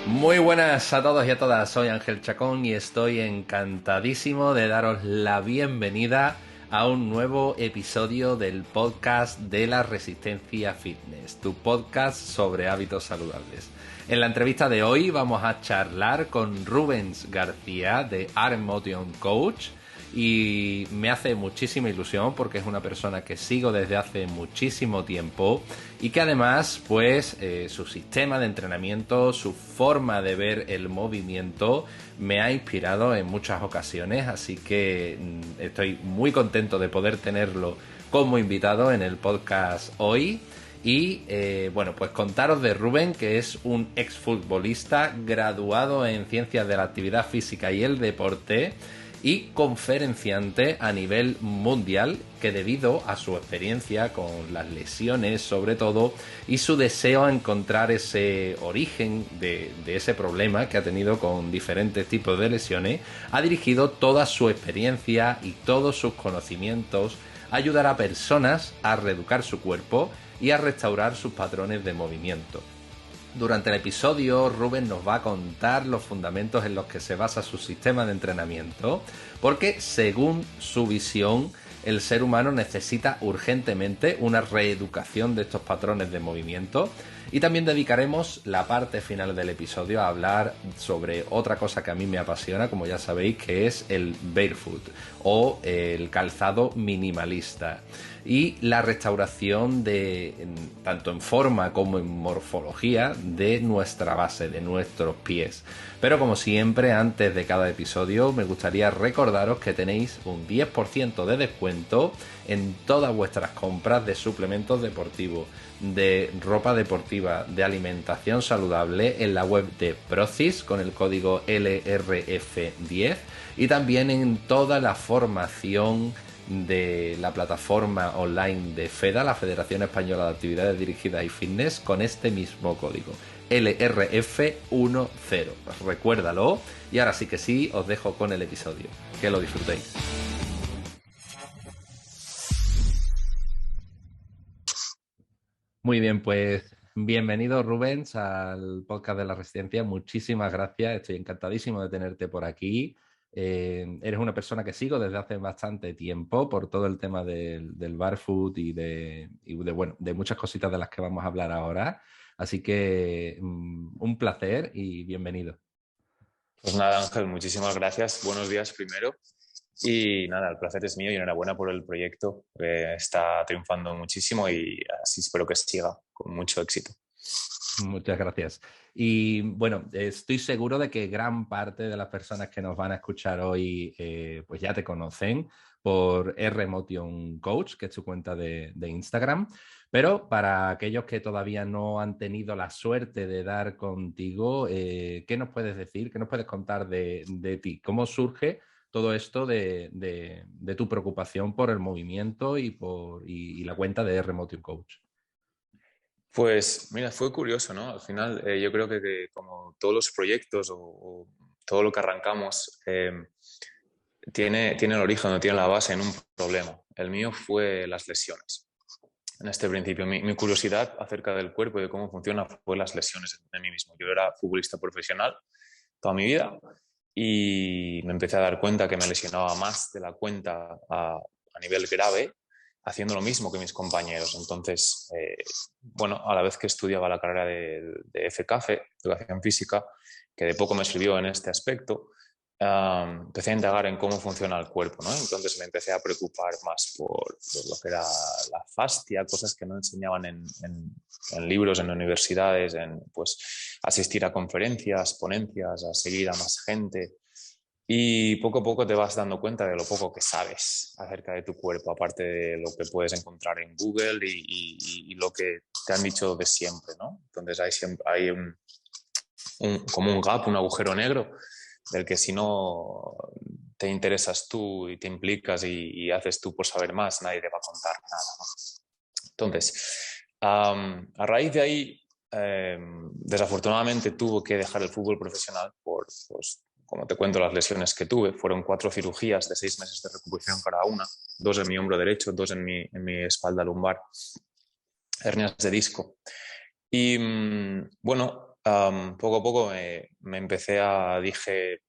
Muy buenas a todos y a todas, soy Ángel Chacón y estoy encantadísimo de daros la bienvenida a un nuevo episodio del podcast de la Resistencia Fitness, tu podcast sobre hábitos saludables. En la entrevista de hoy vamos a charlar con Rubens García de Art Motion Coach y me hace muchísima ilusión porque es una persona que sigo desde hace muchísimo tiempo y que además pues su sistema de entrenamiento, su forma de ver el movimiento me ha inspirado en muchas ocasiones, así que estoy muy contento de poder tenerlo como invitado en el podcast hoy. Y bueno, pues contaros de Rubén, que es un exfutbolista graduado en Ciencias de la Actividad Física y el Deporte y conferenciante a nivel mundial, que debido a su experiencia con las lesiones sobre todo y su deseo a encontrar ese origen de ese problema que ha tenido con diferentes tipos de lesiones, ha dirigido toda su experiencia y todos sus conocimientos a ayudar a personas a reeducar su cuerpo y a restaurar sus patrones de movimiento. Durante el episodio, Rubén nos va a contar los fundamentos en los que se basa su sistema de entrenamiento, porque según su visión, el ser humano necesita urgentemente una reeducación de estos patrones de movimiento. Y también dedicaremos la parte final del episodio a hablar sobre otra cosa que a mí me apasiona, como ya sabéis, que es el barefoot o el calzado minimalista y la restauración de tanto en forma como en morfología de nuestra base, de nuestros pies. Pero como siempre, antes de cada episodio me gustaría recordaros que tenéis un 10% de descuento en todas vuestras compras de suplementos deportivos, de ropa deportiva, de alimentación saludable en la web de Procis con el código LRF10 y también en toda la formación de la plataforma online de FEDA, la Federación Española de Actividades Dirigidas y Fitness, con este mismo código, LRF10. Recuérdalo y ahora sí que sí, os dejo con el episodio. Que lo disfrutéis. Muy bien, pues bienvenido Rubens al podcast de la Resistencia. Muchísimas gracias, estoy encantadísimo de tenerte por aquí. Eres una persona que sigo desde hace bastante tiempo por todo el tema del barefoot bueno, de muchas cositas de las que vamos a hablar ahora. Así que un placer y bienvenido. Pues nada, Ángel, muchísimas gracias. Buenos días primero. Y nada, el placer es mío y enhorabuena por el proyecto. Está triunfando muchísimo y así espero que siga con mucho éxito. Muchas gracias. Y bueno, estoy seguro de que gran parte de las personas que nos van a escuchar hoy pues ya te conocen por R-Motion Coach, que es tu cuenta de Instagram. Pero para aquellos que todavía no han tenido la suerte de dar contigo, ¿qué nos puedes decir? ¿Qué nos puedes contar de ti? ¿Cómo surge todo esto de tu preocupación por el movimiento y la cuenta de R-Motion Coach? Pues mira, fue curioso, ¿no? Al final yo creo que como todos los proyectos o todo lo que arrancamos tiene el origen, no tiene la base en un problema. El mío fue las lesiones. En este principio, mi curiosidad acerca del cuerpo y de cómo funciona fue las lesiones en mí mismo. Yo era futbolista profesional toda mi vida y me empecé a dar cuenta que me lesionaba más de la cuenta a nivel grave haciendo lo mismo que mis compañeros. Entonces, bueno, a la vez que estudiaba la carrera de FKF, Educación Física, que de poco me sirvió en este aspecto, empecé a indagar en cómo funciona el cuerpo, ¿no? Entonces me empecé a preocupar más por lo que era la fascia, cosas que no enseñaban en libros, en universidades, en pues asistir a conferencias, ponencias, a seguir a más gente. Y poco a poco te vas dando cuenta de lo poco que sabes acerca de tu cuerpo, aparte de lo que puedes encontrar en Google y lo que te han dicho de siempre, ¿no? Entonces hay como un gap, un agujero negro, del que si no te interesas tú y te implicas y haces tú por saber más, nadie te va a contar nada, ¿no? Entonces, a raíz de ahí, desafortunadamente tuve que dejar el fútbol profesional por, pues, como te cuento, las lesiones que tuve. Fueron 4 cirugías de 6 meses de recuperación cada una, 2 en mi hombro derecho, 2 en mi espalda lumbar, hernias de disco. Y bueno, poco a poco me empecé dije,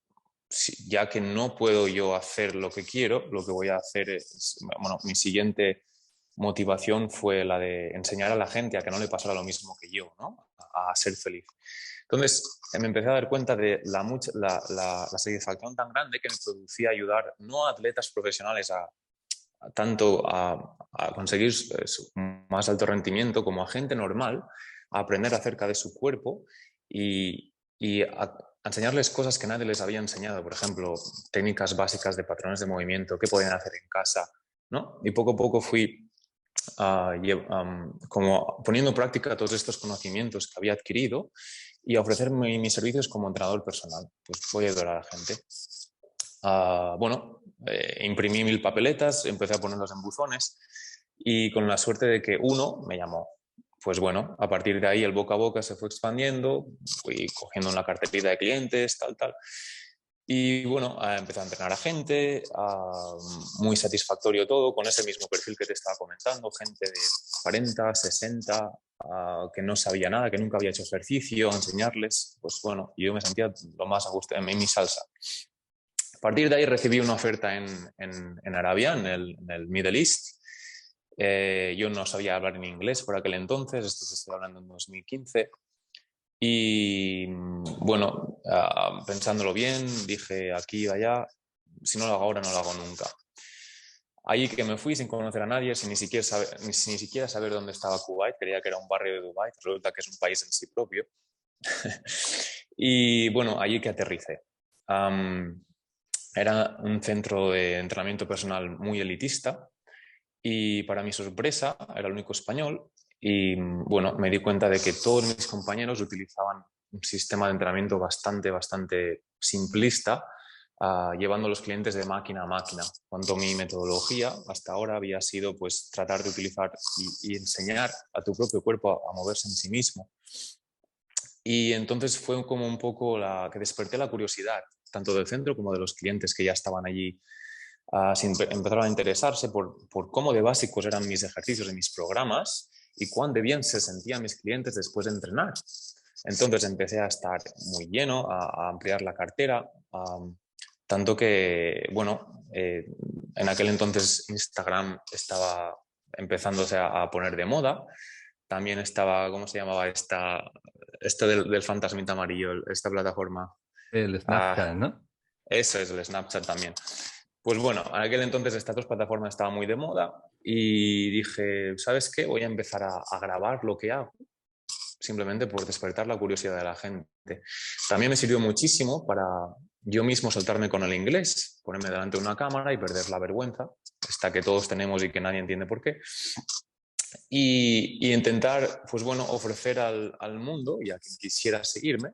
ya que no puedo yo hacer lo que quiero, lo que voy a hacer bueno, mi siguiente motivación fue la de enseñar a la gente a que no le pasara lo mismo que yo, ¿no? A ser feliz. Entonces me empecé a dar cuenta de la satisfacción tan grande que me producía ayudar no a atletas profesionales tanto a conseguir su más alto rendimiento como a gente normal, a aprender acerca de su cuerpo y a enseñarles cosas que nadie les había enseñado, por ejemplo, técnicas básicas de patrones de movimiento, qué podían hacer en casa, ¿no? Y poco a poco fui como poniendo en práctica todos estos conocimientos que había adquirido y a ofrecer mis servicios como entrenador personal. Pues voy a ayudar a la gente. Bueno, imprimí 1000 papeletas, empecé a ponerlas en buzones y con la suerte de que uno me llamó. Pues bueno, a partir de ahí el boca a boca se fue expandiendo, fui cogiendo una carterita de clientes, tal. Y bueno, empecé a entrenar a gente, muy satisfactorio todo, con ese mismo perfil que te estaba comentando, gente de 40, 60, que no sabía nada, que nunca había hecho ejercicio, a enseñarles. Pues bueno, yo me sentía lo más a gusto en mi salsa. A partir de ahí recibí una oferta en Arabia, en el Middle East. Yo no sabía hablar en inglés por aquel entonces, esto se estoy hablando en 2015. Y bueno, pensándolo bien, dije aquí y allá, si no lo hago ahora, no lo hago nunca. Ahí que me fui sin conocer a nadie, sin ni siquiera saber dónde estaba Kuwait, creía que era un barrio de Dubái, resulta que es un país en sí propio. Y bueno, allí que aterricé. Era un centro de entrenamiento personal muy elitista y para mi sorpresa era el único español y bueno, me di cuenta de que todos mis compañeros utilizaban un sistema de entrenamiento bastante simplista, llevando a los clientes de máquina a máquina, cuando mi metodología hasta ahora había sido pues tratar de utilizar y enseñar a tu propio cuerpo a moverse en sí mismo. Y entonces fue como un poco que desperté la curiosidad, tanto del centro como de los clientes que ya estaban allí. Empezaron a interesarse por cómo de básicos eran mis ejercicios y mis programas y cuán de bien se sentían mis clientes después de entrenar. Entonces empecé a estar muy lleno, a ampliar la cartera, tanto que, bueno, en aquel entonces Instagram estaba empezándose a poner de moda. También estaba, ¿cómo se llamaba esta del fantasmita amarillo, esta plataforma? El Snapchat, ¿no? Eso es, el Snapchat también. Pues bueno, en aquel entonces estas dos plataformas estaban muy de moda y dije, ¿sabes qué? Voy a empezar a grabar lo que hago, simplemente por despertar la curiosidad de la gente. También me sirvió muchísimo para yo mismo soltarme con el inglés, ponerme delante de una cámara y perder la vergüenza, esta que todos tenemos y que nadie entiende por qué. Y intentar, pues bueno, ofrecer al mundo y a quien quisiera seguirme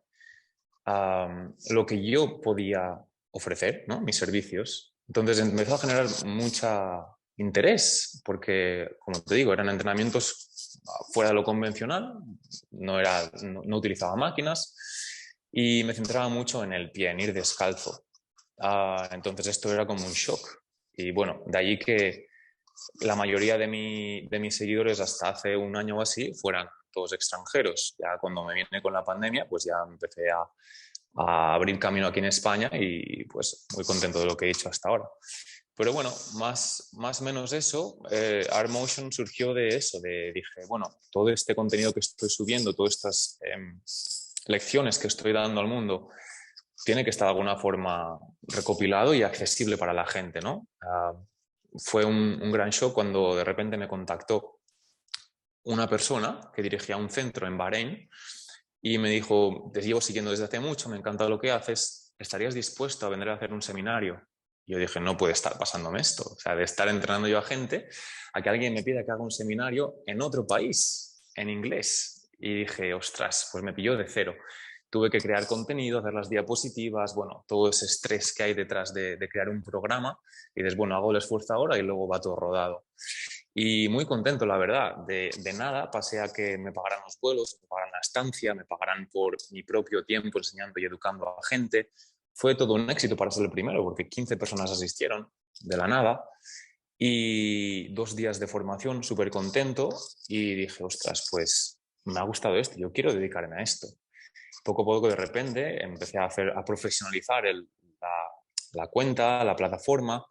lo que yo podía ofrecer, ¿no? Mis servicios. Entonces empezó a generar mucha interés porque, como te digo, eran entrenamientos fuera de lo convencional, no utilizaba máquinas y me centraba mucho en el pie, en ir descalzo. Entonces esto era como un shock. Y bueno, de allí que la mayoría de mis seguidores hasta hace un año o así fueran todos extranjeros. Ya cuando me viene con la pandemia, pues ya empecé a abrir camino aquí en España y pues muy contento de lo que he hecho hasta ahora. Pero bueno, más o menos eso, ArtMotion surgió de eso, dije, bueno, todo este contenido que estoy subiendo, todas estas lecciones que estoy dando al mundo, tiene que estar de alguna forma recopilado y accesible para la gente, ¿no? Fue un gran shock cuando de repente me contactó una persona que dirigía un centro en Bahrein y me dijo, te llevo siguiendo desde hace mucho, me encanta lo que haces, ¿estarías dispuesto a venir a hacer un seminario? Y yo dije, no puede estar pasándome esto, o sea, de estar entrenando yo a gente, a que alguien me pida que haga un seminario en otro país, en inglés. Y dije, ostras, pues me pilló de cero. Tuve que crear contenido, hacer las diapositivas, bueno, todo ese estrés que hay detrás de crear un programa. Y dices, bueno, hago el esfuerzo ahora y luego va todo rodado. Y muy contento, la verdad. De nada pasé a que me pagaran los vuelos, me pagaran la estancia, me pagaran por mi propio tiempo enseñando y educando a gente. Fue todo un éxito para ser el primero, porque 15 personas asistieron de la nada y 2 días de formación, súper contento. Y dije, ostras, pues me ha gustado esto, yo quiero dedicarme a esto. Poco a poco, de repente, empecé a profesionalizar la cuenta, la plataforma,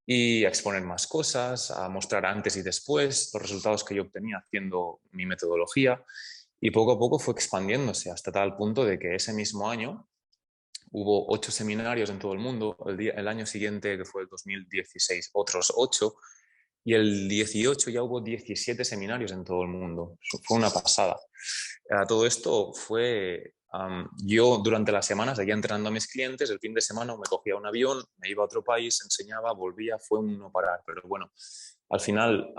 y a exponer más cosas, a mostrar antes y después los resultados que yo obtenía haciendo mi metodología. Y poco a poco fue expandiéndose hasta tal punto de que ese mismo año hubo 8 seminarios en todo el mundo. El año siguiente, que fue el 2016, otros 8. Y el 18 ya hubo 17 seminarios en todo el mundo. Fue una pasada. Todo esto fue... yo durante las semanas seguía entrenando a mis clientes, el fin de semana me cogía un avión, me iba a otro país, enseñaba, volvía, fue un no parar. Pero bueno, al final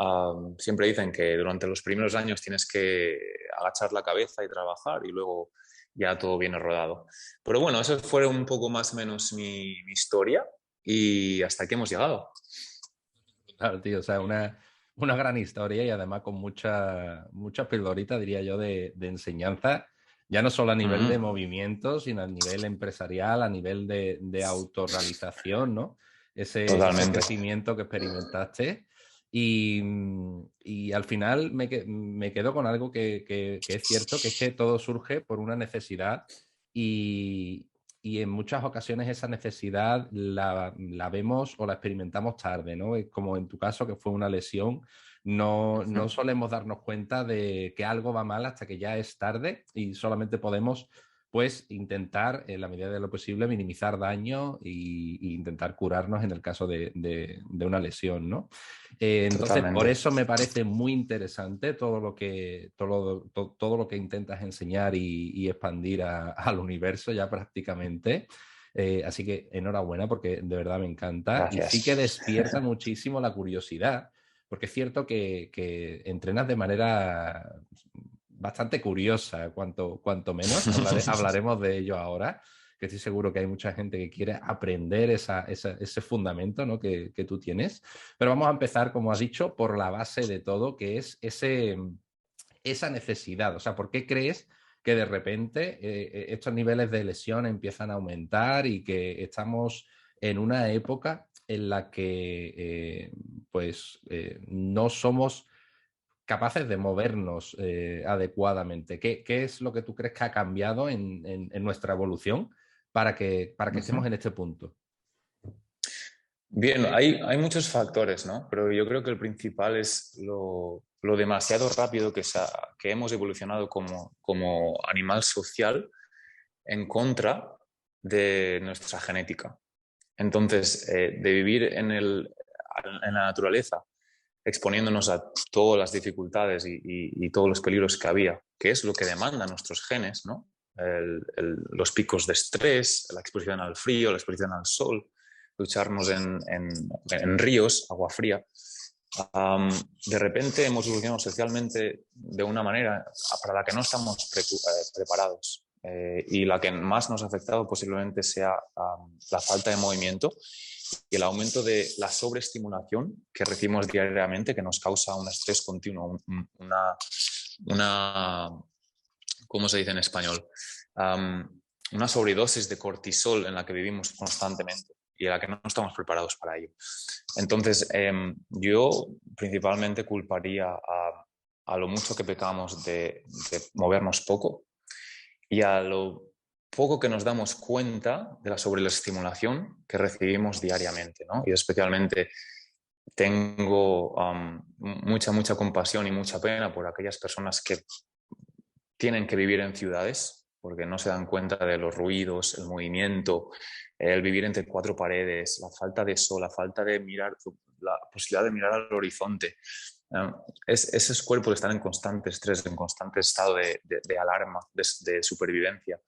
siempre dicen que durante los primeros años tienes que agachar la cabeza y trabajar y luego ya todo viene rodado. Pero bueno, eso fue un poco más o menos mi historia y hasta aquí hemos llegado. Claro, tío, o sea, una gran historia y además con mucha pildorita, diría yo, de enseñanza, ya no solo a nivel de movimiento, sino a nivel empresarial, a nivel de autorrealización, ¿no? Ese Totalmente. crecimiento que experimentaste. Y, y al final me quedo con algo que es cierto, que es que todo surge por una necesidad y, y en muchas ocasiones esa necesidad la vemos o la experimentamos tarde, ¿no? Como en tu caso, que fue una lesión, no solemos darnos cuenta de que algo va mal hasta que ya es tarde y solamente podemos, pues, intentar, en la medida de lo posible, minimizar daño y intentar curarnos en el caso de una lesión, ¿no? Entonces, por Totalmente. eso me parece muy interesante todo lo que intentas enseñar y expandir al universo ya prácticamente. Así que enhorabuena porque de verdad me encanta y sí que Gracias. despierta muchísimo la curiosidad, porque es cierto que entrenas de manera bastante curiosa, cuanto menos. Hablaremos de ello ahora, que estoy seguro que hay mucha gente que quiere aprender ese fundamento, ¿no? que tú tienes. Pero vamos a empezar, como has dicho, por la base de todo, que es esa necesidad. O sea, ¿por qué crees que de repente estos niveles de lesión empiezan a aumentar y que estamos en una época en la que no somos capaces de movernos adecuadamente? ¿Qué es lo que tú crees que ha cambiado en nuestra evolución para que estemos en este punto? Bien, hay muchos factores, ¿no? Pero yo creo que el principal es lo demasiado rápido que hemos evolucionado como animal social en contra de nuestra genética. Entonces, de vivir en la naturaleza, exponiéndonos a todas las dificultades y todos los peligros que había, que es lo que demandan nuestros genes, ¿no? Los picos de estrés, la exposición al frío, la exposición al sol, ducharnos en ríos, agua fría. De repente hemos evolucionado socialmente de una manera para la que no estamos preparados. Y la que más nos ha afectado posiblemente sea la falta de movimiento y el aumento de la sobreestimulación que recibimos diariamente, que nos causa un estrés continuo, una ¿cómo se dice en español? Una sobredosis de cortisol en la que vivimos constantemente y en la que no estamos preparados para ello. Entonces, yo principalmente culparía a lo mucho que pecamos de movernos poco y a lo poco que nos damos cuenta de la sobreestimulación que recibimos diariamente, ¿no? Y especialmente tengo mucha compasión y mucha pena por aquellas personas que tienen que vivir en ciudades porque no se dan cuenta de los ruidos, el movimiento, el vivir entre 4 paredes, la falta de sol, la falta de mirar, la posibilidad de mirar al horizonte. Esos cuerpos están en constante estrés, en constante estado de alarma, de supervivencia.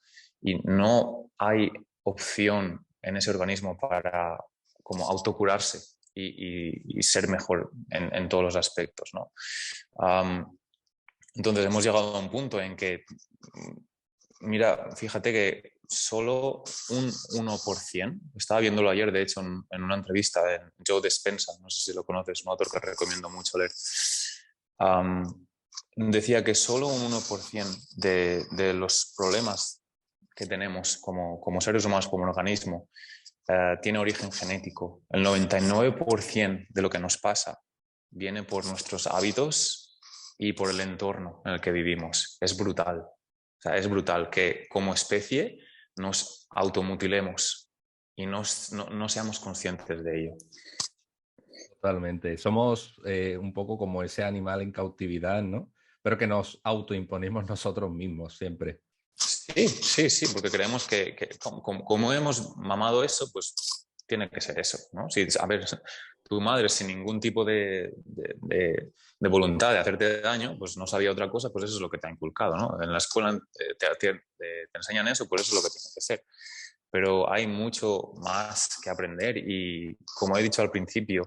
Y no hay opción en ese organismo para como autocurarse y ser mejor en todos los aspectos, ¿no? Entonces hemos llegado a un punto en que, mira, fíjate que solo un 1%, estaba viéndolo ayer, de hecho, en una entrevista de Joe Dispenza, no sé si lo conoces, un autor que recomiendo mucho leer, decía que solo un 1% de los problemas que tenemos como seres humanos, como un organismo, tiene origen genético. El 99% de lo que nos pasa viene por nuestros hábitos y por el entorno en el que vivimos. Es brutal. O sea, es brutal que como especie nos automutilemos y no seamos conscientes de ello. Totalmente. Somos un poco como ese animal en cautividad, ¿no? Pero que nos autoimponemos nosotros mismos siempre. Sí, porque creemos que como hemos mamado eso, pues tiene que ser eso, ¿no? Si, a ver, tu madre sin ningún tipo de voluntad de hacerte daño, pues no sabía otra cosa, pues eso es lo que te ha inculcado, ¿no? En la escuela te enseñan eso, pues eso es lo que tiene que ser. Pero hay mucho más que aprender y, como he dicho al principio,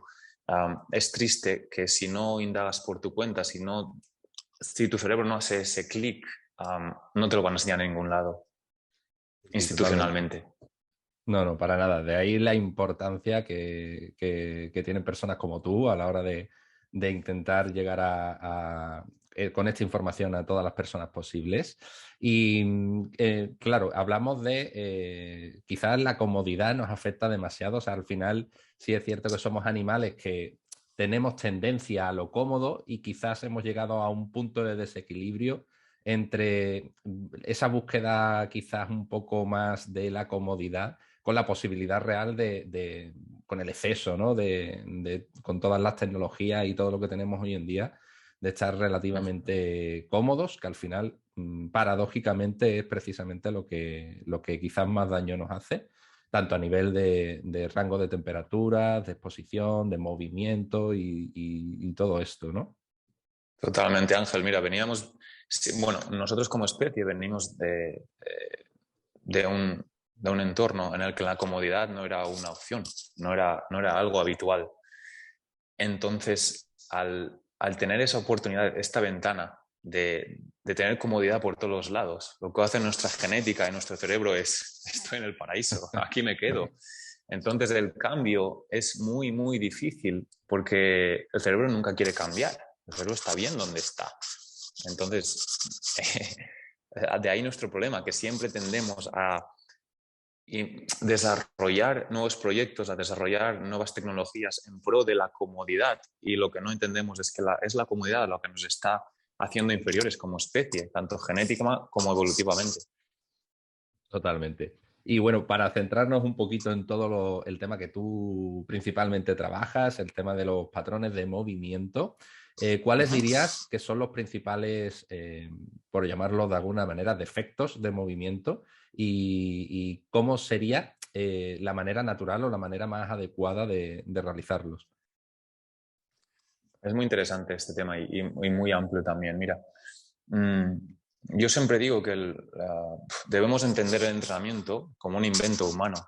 es triste que si no indagas por tu cuenta, si tu cerebro no hace ese clic, no te lo van a enseñar en ningún lado, Sí, totalmente. institucionalmente. No, para nada. De ahí la importancia que tienen personas como tú a la hora de intentar llegar con esta información a todas las personas posibles. Y claro, hablamos de quizás la comodidad nos afecta demasiado. O sea, al final sí es cierto que somos animales que tenemos tendencia a lo cómodo y quizás hemos llegado a un punto de desequilibrio entre esa búsqueda quizás un poco más de la comodidad con la posibilidad real con el exceso, ¿no? Con todas las tecnologías y todo lo que tenemos hoy en día, de estar relativamente cómodos, que al final, paradójicamente, es precisamente lo que quizás más daño nos hace, tanto a nivel de rango de temperaturas, de exposición, de movimiento y todo esto, ¿no? Totalmente, Ángel. Mira, bueno, nosotros como especie venimos de un entorno en el que la comodidad no era una opción, no era algo habitual. Entonces, al tener esa oportunidad, esta ventana de tener comodidad por todos los lados, lo que hace nuestra genética y nuestro cerebro es, estoy en el paraíso, aquí me quedo. Entonces, el cambio es muy, muy difícil porque el cerebro nunca quiere cambiar. El cerebro está bien donde está. Entonces, de ahí nuestro problema, que siempre tendemos a desarrollar nuevos proyectos, a desarrollar nuevas tecnologías en pro de la comodidad. Y lo que no entendemos es que es la comodidad lo que nos está haciendo inferiores como especie, tanto genética como evolutivamente. Totalmente. Y bueno, para centrarnos un poquito en todo el tema que tú principalmente trabajas, el tema de los patrones de movimiento, ¿cuáles dirías que son los principales, por llamarlo de alguna manera, defectos de movimiento? Y cómo sería la manera natural o la manera más adecuada de realizarlos? Es muy interesante este tema y muy amplio también. Mira, yo siempre digo que debemos entender el entrenamiento como un invento humano.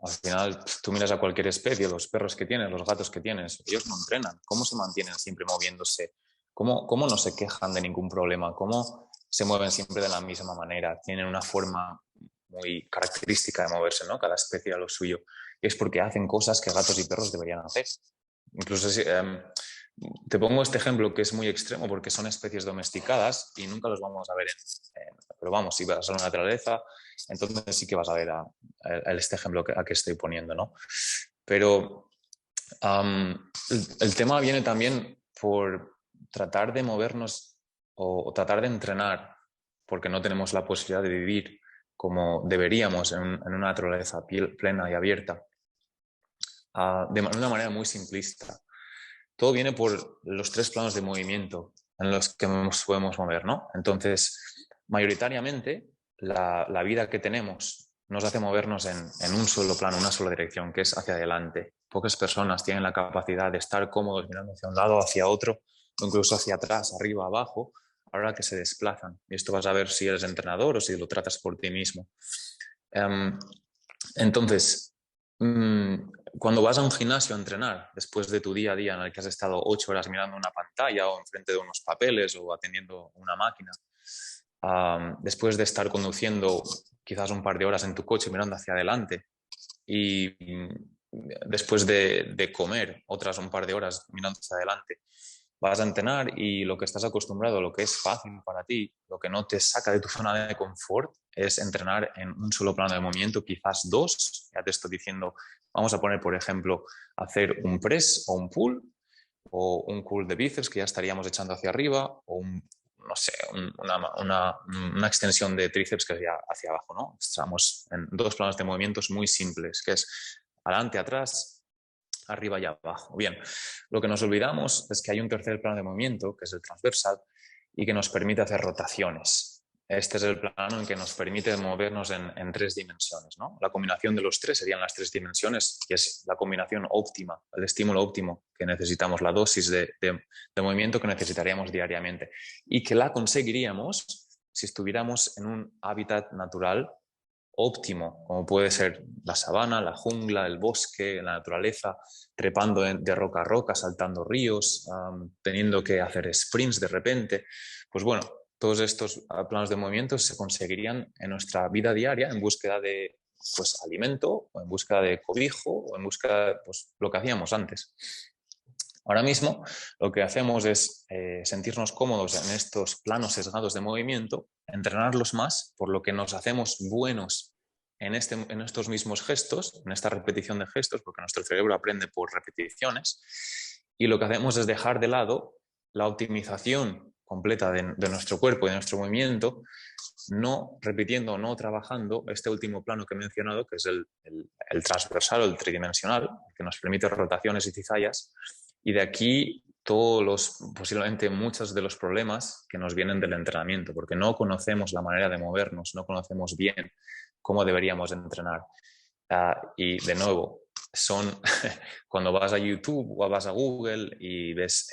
Al final, tú miras a cualquier especie, los perros que tienes, los gatos que tienes, ellos no entrenan. ¿Cómo se mantienen siempre moviéndose? ¿Cómo no se quejan de ningún problema? ¿Cómo se mueven siempre de la misma manera? Tienen una forma muy característica de moverse, ¿no? Cada especie a lo suyo. Y es porque hacen cosas que gatos y perros deberían hacer. Incluso te pongo este ejemplo que es muy extremo porque son especies domesticadas y nunca los vamos a ver pero vamos, si vas a la naturaleza, entonces sí que vas a ver este ejemplo a que estoy poniendo, ¿no? Pero el tema viene también por tratar de movernos o tratar de entrenar, porque no tenemos la posibilidad de vivir como deberíamos en una naturaleza plena y abierta, de una manera muy simplista. Todo viene por los 3 planos de movimiento en los que nos podemos mover, ¿no? Entonces, mayoritariamente, la vida que tenemos nos hace movernos en un solo plano, una sola dirección, que es hacia adelante. Pocas personas tienen la capacidad de estar cómodos mirando hacia un lado, hacia otro, o incluso hacia atrás, arriba, abajo, ahora que se desplazan. Y esto vas a ver si eres entrenador o si lo tratas por ti mismo. Entonces, cuando vas a un gimnasio a entrenar, después de tu día a día en el que has estado 8 horas mirando una pantalla o enfrente de unos papeles o atendiendo una máquina, después de estar conduciendo quizás un par de horas en tu coche mirando hacia adelante y después de comer otras un par de horas mirando hacia adelante, vas a entrenar y lo que estás acostumbrado, lo que es fácil para ti, lo que no te saca de tu zona de confort es entrenar en un solo plano de movimiento, quizás 2. Ya te estoy diciendo, vamos a poner, por ejemplo, hacer un press o un pull o un curl de bíceps que ya estaríamos echando hacia arriba o no sé, una extensión de tríceps que es hacia abajo, ¿no? Estamos en dos planos de movimientos muy simples, que es adelante, atrás, arriba y abajo. Bien, lo que nos olvidamos es que hay un tercer plano de movimiento, que es el transversal, y que nos permite hacer rotaciones. Este es el plano en que nos permite movernos en tres dimensiones, ¿no? La combinación de los tres serían las tres dimensiones, que es la combinación óptima, el estímulo óptimo que necesitamos, la dosis de movimiento que necesitaríamos diariamente, y que la conseguiríamos si estuviéramos en un hábitat natural óptimo, como puede ser la sabana, la jungla, el bosque, la naturaleza, trepando de roca a roca, saltando ríos, teniendo que hacer sprints de repente. Pues bueno, todos estos planos de movimiento se conseguirían en nuestra vida diaria en búsqueda de pues, alimento, o en búsqueda de cobijo, o en búsqueda de pues, lo que hacíamos antes. Ahora mismo lo que hacemos es sentirnos cómodos en estos planos sesgados de movimiento, entrenarlos más, por lo que nos hacemos buenos en estos mismos gestos, en esta repetición de gestos, porque nuestro cerebro aprende por repeticiones, y lo que hacemos es dejar de lado la optimización completa de nuestro cuerpo y de nuestro movimiento, no repitiendo, no trabajando este último plano que he mencionado, que es el transversal o el tridimensional, que nos permite rotaciones y cizallas. Y de aquí posiblemente muchos de los problemas que nos vienen del entrenamiento, porque no conocemos la manera de movernos, no conocemos bien cómo deberíamos entrenar. Y de nuevo, cuando vas a YouTube o vas a Google y ves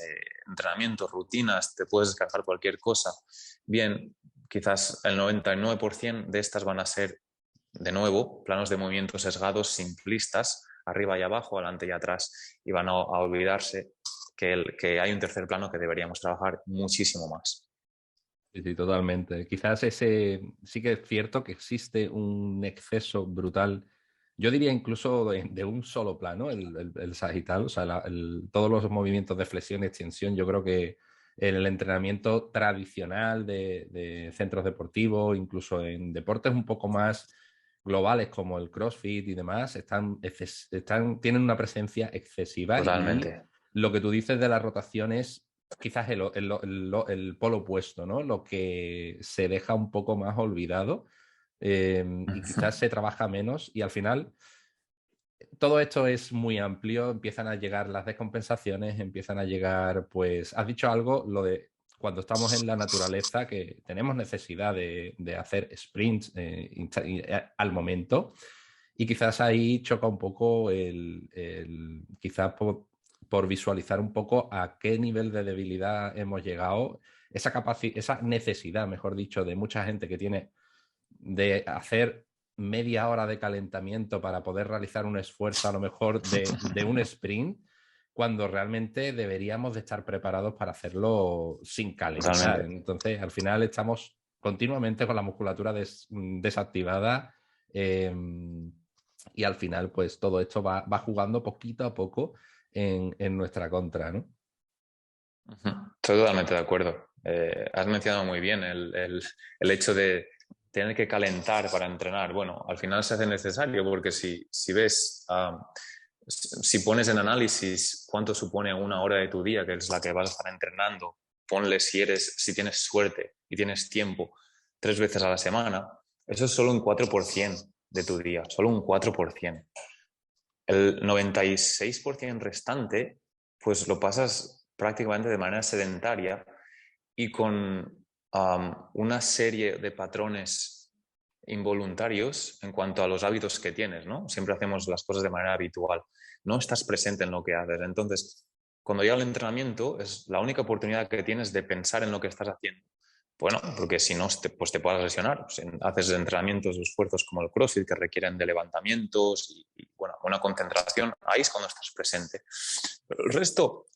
entrenamientos, rutinas, te puedes descargar cualquier cosa. Bien, quizás el 99% de estas van a ser, de nuevo, planos de movimiento sesgados, simplistas, arriba y abajo, adelante y atrás, y van a olvidarse que hay un tercer plano que deberíamos trabajar muchísimo más. Sí, sí, totalmente. Quizás sí que es cierto que existe un exceso brutal, yo diría incluso de un solo plano, el sagital, o sea, todos los movimientos de flexión y extensión. Yo creo que en el entrenamiento tradicional de centros deportivos, incluso en deportes un poco más globales como el CrossFit y demás, tienen una presencia excesiva, y Totalmente. lo que tú dices de las rotaciones quizás el polo opuesto, ¿no? Lo que se deja un poco más olvidado, y quizás se trabaja menos, y al final todo esto es muy amplio, empiezan a llegar las descompensaciones, empiezan a llegar, pues, has dicho algo, lo de cuando estamos en la naturaleza, que tenemos necesidad de hacer sprints al momento, y quizás ahí choca un poco quizás por visualizar un poco a qué nivel de debilidad hemos llegado, esa necesidad, mejor dicho, de mucha gente que tiene de hacer media hora de calentamiento para poder realizar un esfuerzo a lo mejor de un sprint, cuando realmente deberíamos de estar preparados para hacerlo sin calentar. Totalmente. Entonces, al final estamos continuamente con la musculatura desactivada, y al final, pues todo esto va jugando poquito a poco en nuestra contra, ¿no? Estoy totalmente de acuerdo. Has mencionado muy bien el hecho de tener que calentar para entrenar. Bueno, al final se hace necesario porque si ves, si pones en análisis cuánto supone una hora de tu día, que es la que vas a estar entrenando, ponle si tienes suerte y tienes tiempo 3 veces a la semana, eso es solo un 4% de tu día, solo un 4%. El 96% restante, pues lo pasas prácticamente de manera sedentaria y con una serie de patrones involuntarios en cuanto a los hábitos que tienes, ¿no? Siempre hacemos las cosas de manera habitual. No estás presente en lo que haces. Entonces, cuando llega el entrenamiento, es la única oportunidad que tienes de pensar en lo que estás haciendo. Bueno, porque si no, pues te puedes lesionar. Pues haces entrenamientos o esfuerzos como el CrossFit que requieren de levantamientos y bueno, una concentración. Ahí es cuando estás presente. Pero el resto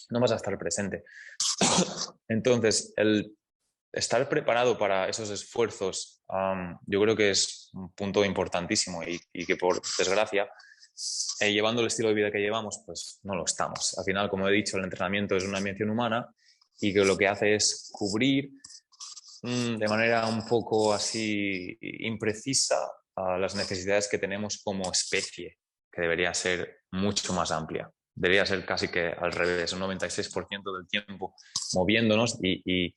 no vas a estar presente. Entonces, el estar preparado para esos esfuerzos, yo creo que es un punto importantísimo y que por desgracia, llevando el estilo de vida que llevamos, pues no lo estamos. Al final, como he dicho, el entrenamiento es una invención humana y que lo que hace es cubrir de manera un poco así imprecisa las necesidades que tenemos como especie, que debería ser mucho más amplia. Debería ser casi que al revés, un 96% del tiempo moviéndonos y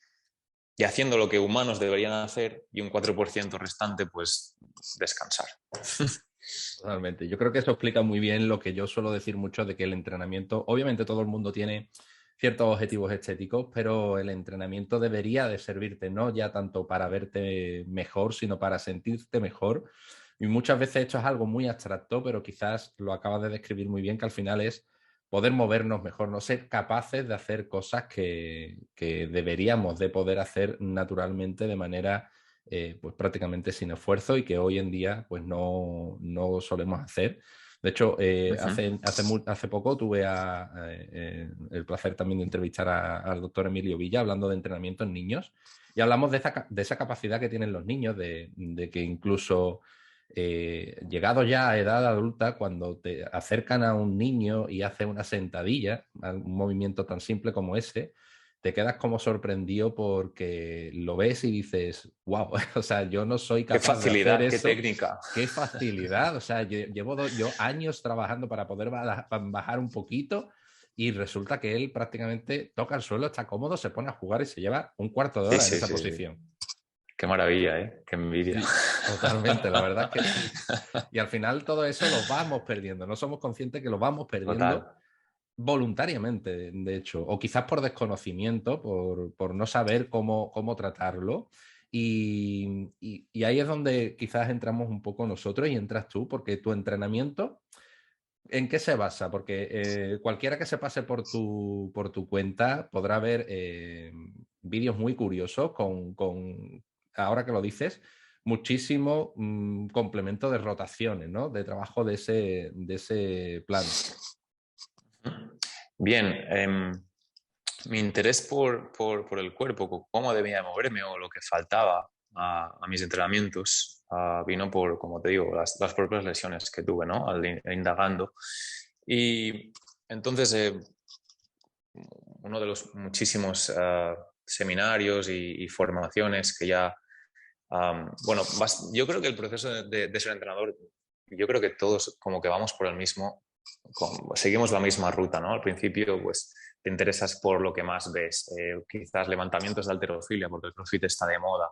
y haciendo lo que humanos deberían hacer y un 4% restante, pues descansar. Totalmente. Yo creo que eso explica muy bien lo que yo suelo decir mucho de que el entrenamiento, obviamente todo el mundo tiene ciertos objetivos estéticos, pero el entrenamiento debería de servirte no ya tanto para verte mejor, sino para sentirte mejor. Y muchas veces esto es algo muy abstracto, pero quizás lo acabas de describir muy bien, que al final es poder movernos mejor, no ser capaces de hacer cosas que deberíamos de poder hacer naturalmente de manera pues prácticamente sin esfuerzo y que hoy en día pues no solemos hacer. De hecho, hace poco tuve el placer también de entrevistar al doctor Emilio Villa hablando de entrenamiento en niños y hablamos de esa capacidad que tienen los niños de que incluso llegados ya a edad adulta, cuando te acercan a un niño y hace una sentadilla, un movimiento tan simple como ese, te quedas como sorprendido porque lo ves y dices, wow, o sea, yo no soy Qué capaz de hacer facilidad, qué eso. técnica. Qué facilidad, o sea, yo años trabajando para poder bajar un poquito y resulta que él prácticamente toca el suelo, está cómodo, se pone a jugar y se lleva un cuarto de Sí, hora en sí, esa sí, sí. posición. Qué maravilla, ¿eh? Qué envidia. Sí, totalmente, la verdad es que sí. Y al final todo eso lo vamos perdiendo, no somos conscientes que lo vamos perdiendo Total. voluntariamente, de hecho, o quizás por desconocimiento, por no saber cómo tratarlo. Y ahí es donde quizás entramos un poco nosotros y entras tú, porque tu entrenamiento, ¿en qué se basa? Porque cualquiera que se pase por tu cuenta podrá ver vídeos muy curiosos ahora que lo dices, muchísimo complemento de rotaciones, ¿no? De trabajo de ese plano. Bien, mi interés por el cuerpo, cómo debía moverme o lo que faltaba a mis entrenamientos, vino por, como te digo, las propias lesiones que tuve, ¿no? Al indagando. Y entonces, uno de los muchísimos seminarios y formaciones que ya, bueno, yo creo que el proceso de ser entrenador, yo creo que todos como que vamos por el mismo, seguimos la misma ruta, ¿no? Al principio, pues te interesas por lo que más ves, quizás levantamientos de halterofilia, porque el CrossFit está de moda.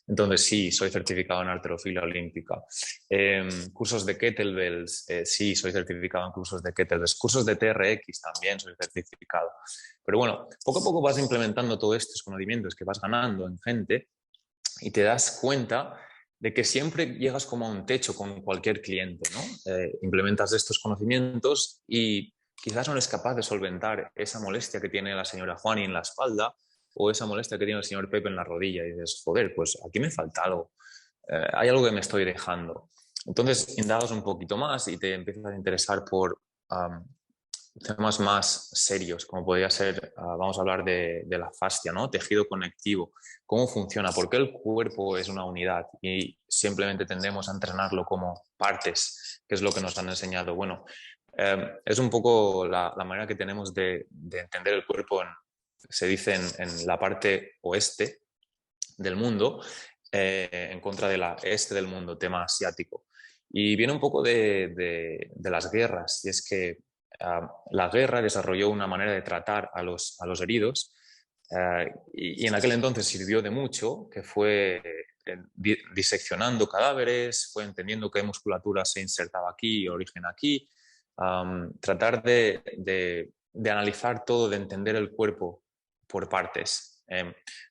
Entonces, sí, soy certificado en halterofilia olímpica. Cursos de kettlebells, sí, soy certificado en cursos de kettlebells. Cursos de TRX también soy certificado. Pero bueno, poco a poco vas implementando todos estos conocimientos que vas ganando en gente y te das cuenta de que siempre llegas como a un techo con cualquier cliente, ¿no? Implementas estos conocimientos y quizás no eres capaz de solventar esa molestia que tiene la señora Juani en la espalda o esa molestia que tiene el señor Pepe en la rodilla y dices, joder, pues aquí me falta algo, hay algo que me estoy dejando. Entonces indagas un poquito más y te empiezas a interesar por temas más serios, como podría ser, vamos a hablar de la fascia, ¿no? Tejido conectivo, cómo funciona, por qué el cuerpo es una unidad y simplemente tendemos a entrenarlo como partes, que es lo que nos han enseñado. Bueno, es un poco la manera que tenemos de entender el cuerpo, se dice en la parte oeste del mundo, en contra de la este del mundo, tema asiático. Y viene un poco de las guerras, y es que la guerra desarrolló una manera de tratar a los heridos y en aquel entonces sirvió de mucho, que fue diseccionando cadáveres, fue entendiendo qué musculatura se insertaba aquí, origen aquí, tratar de analizar todo, de entender el cuerpo por partes.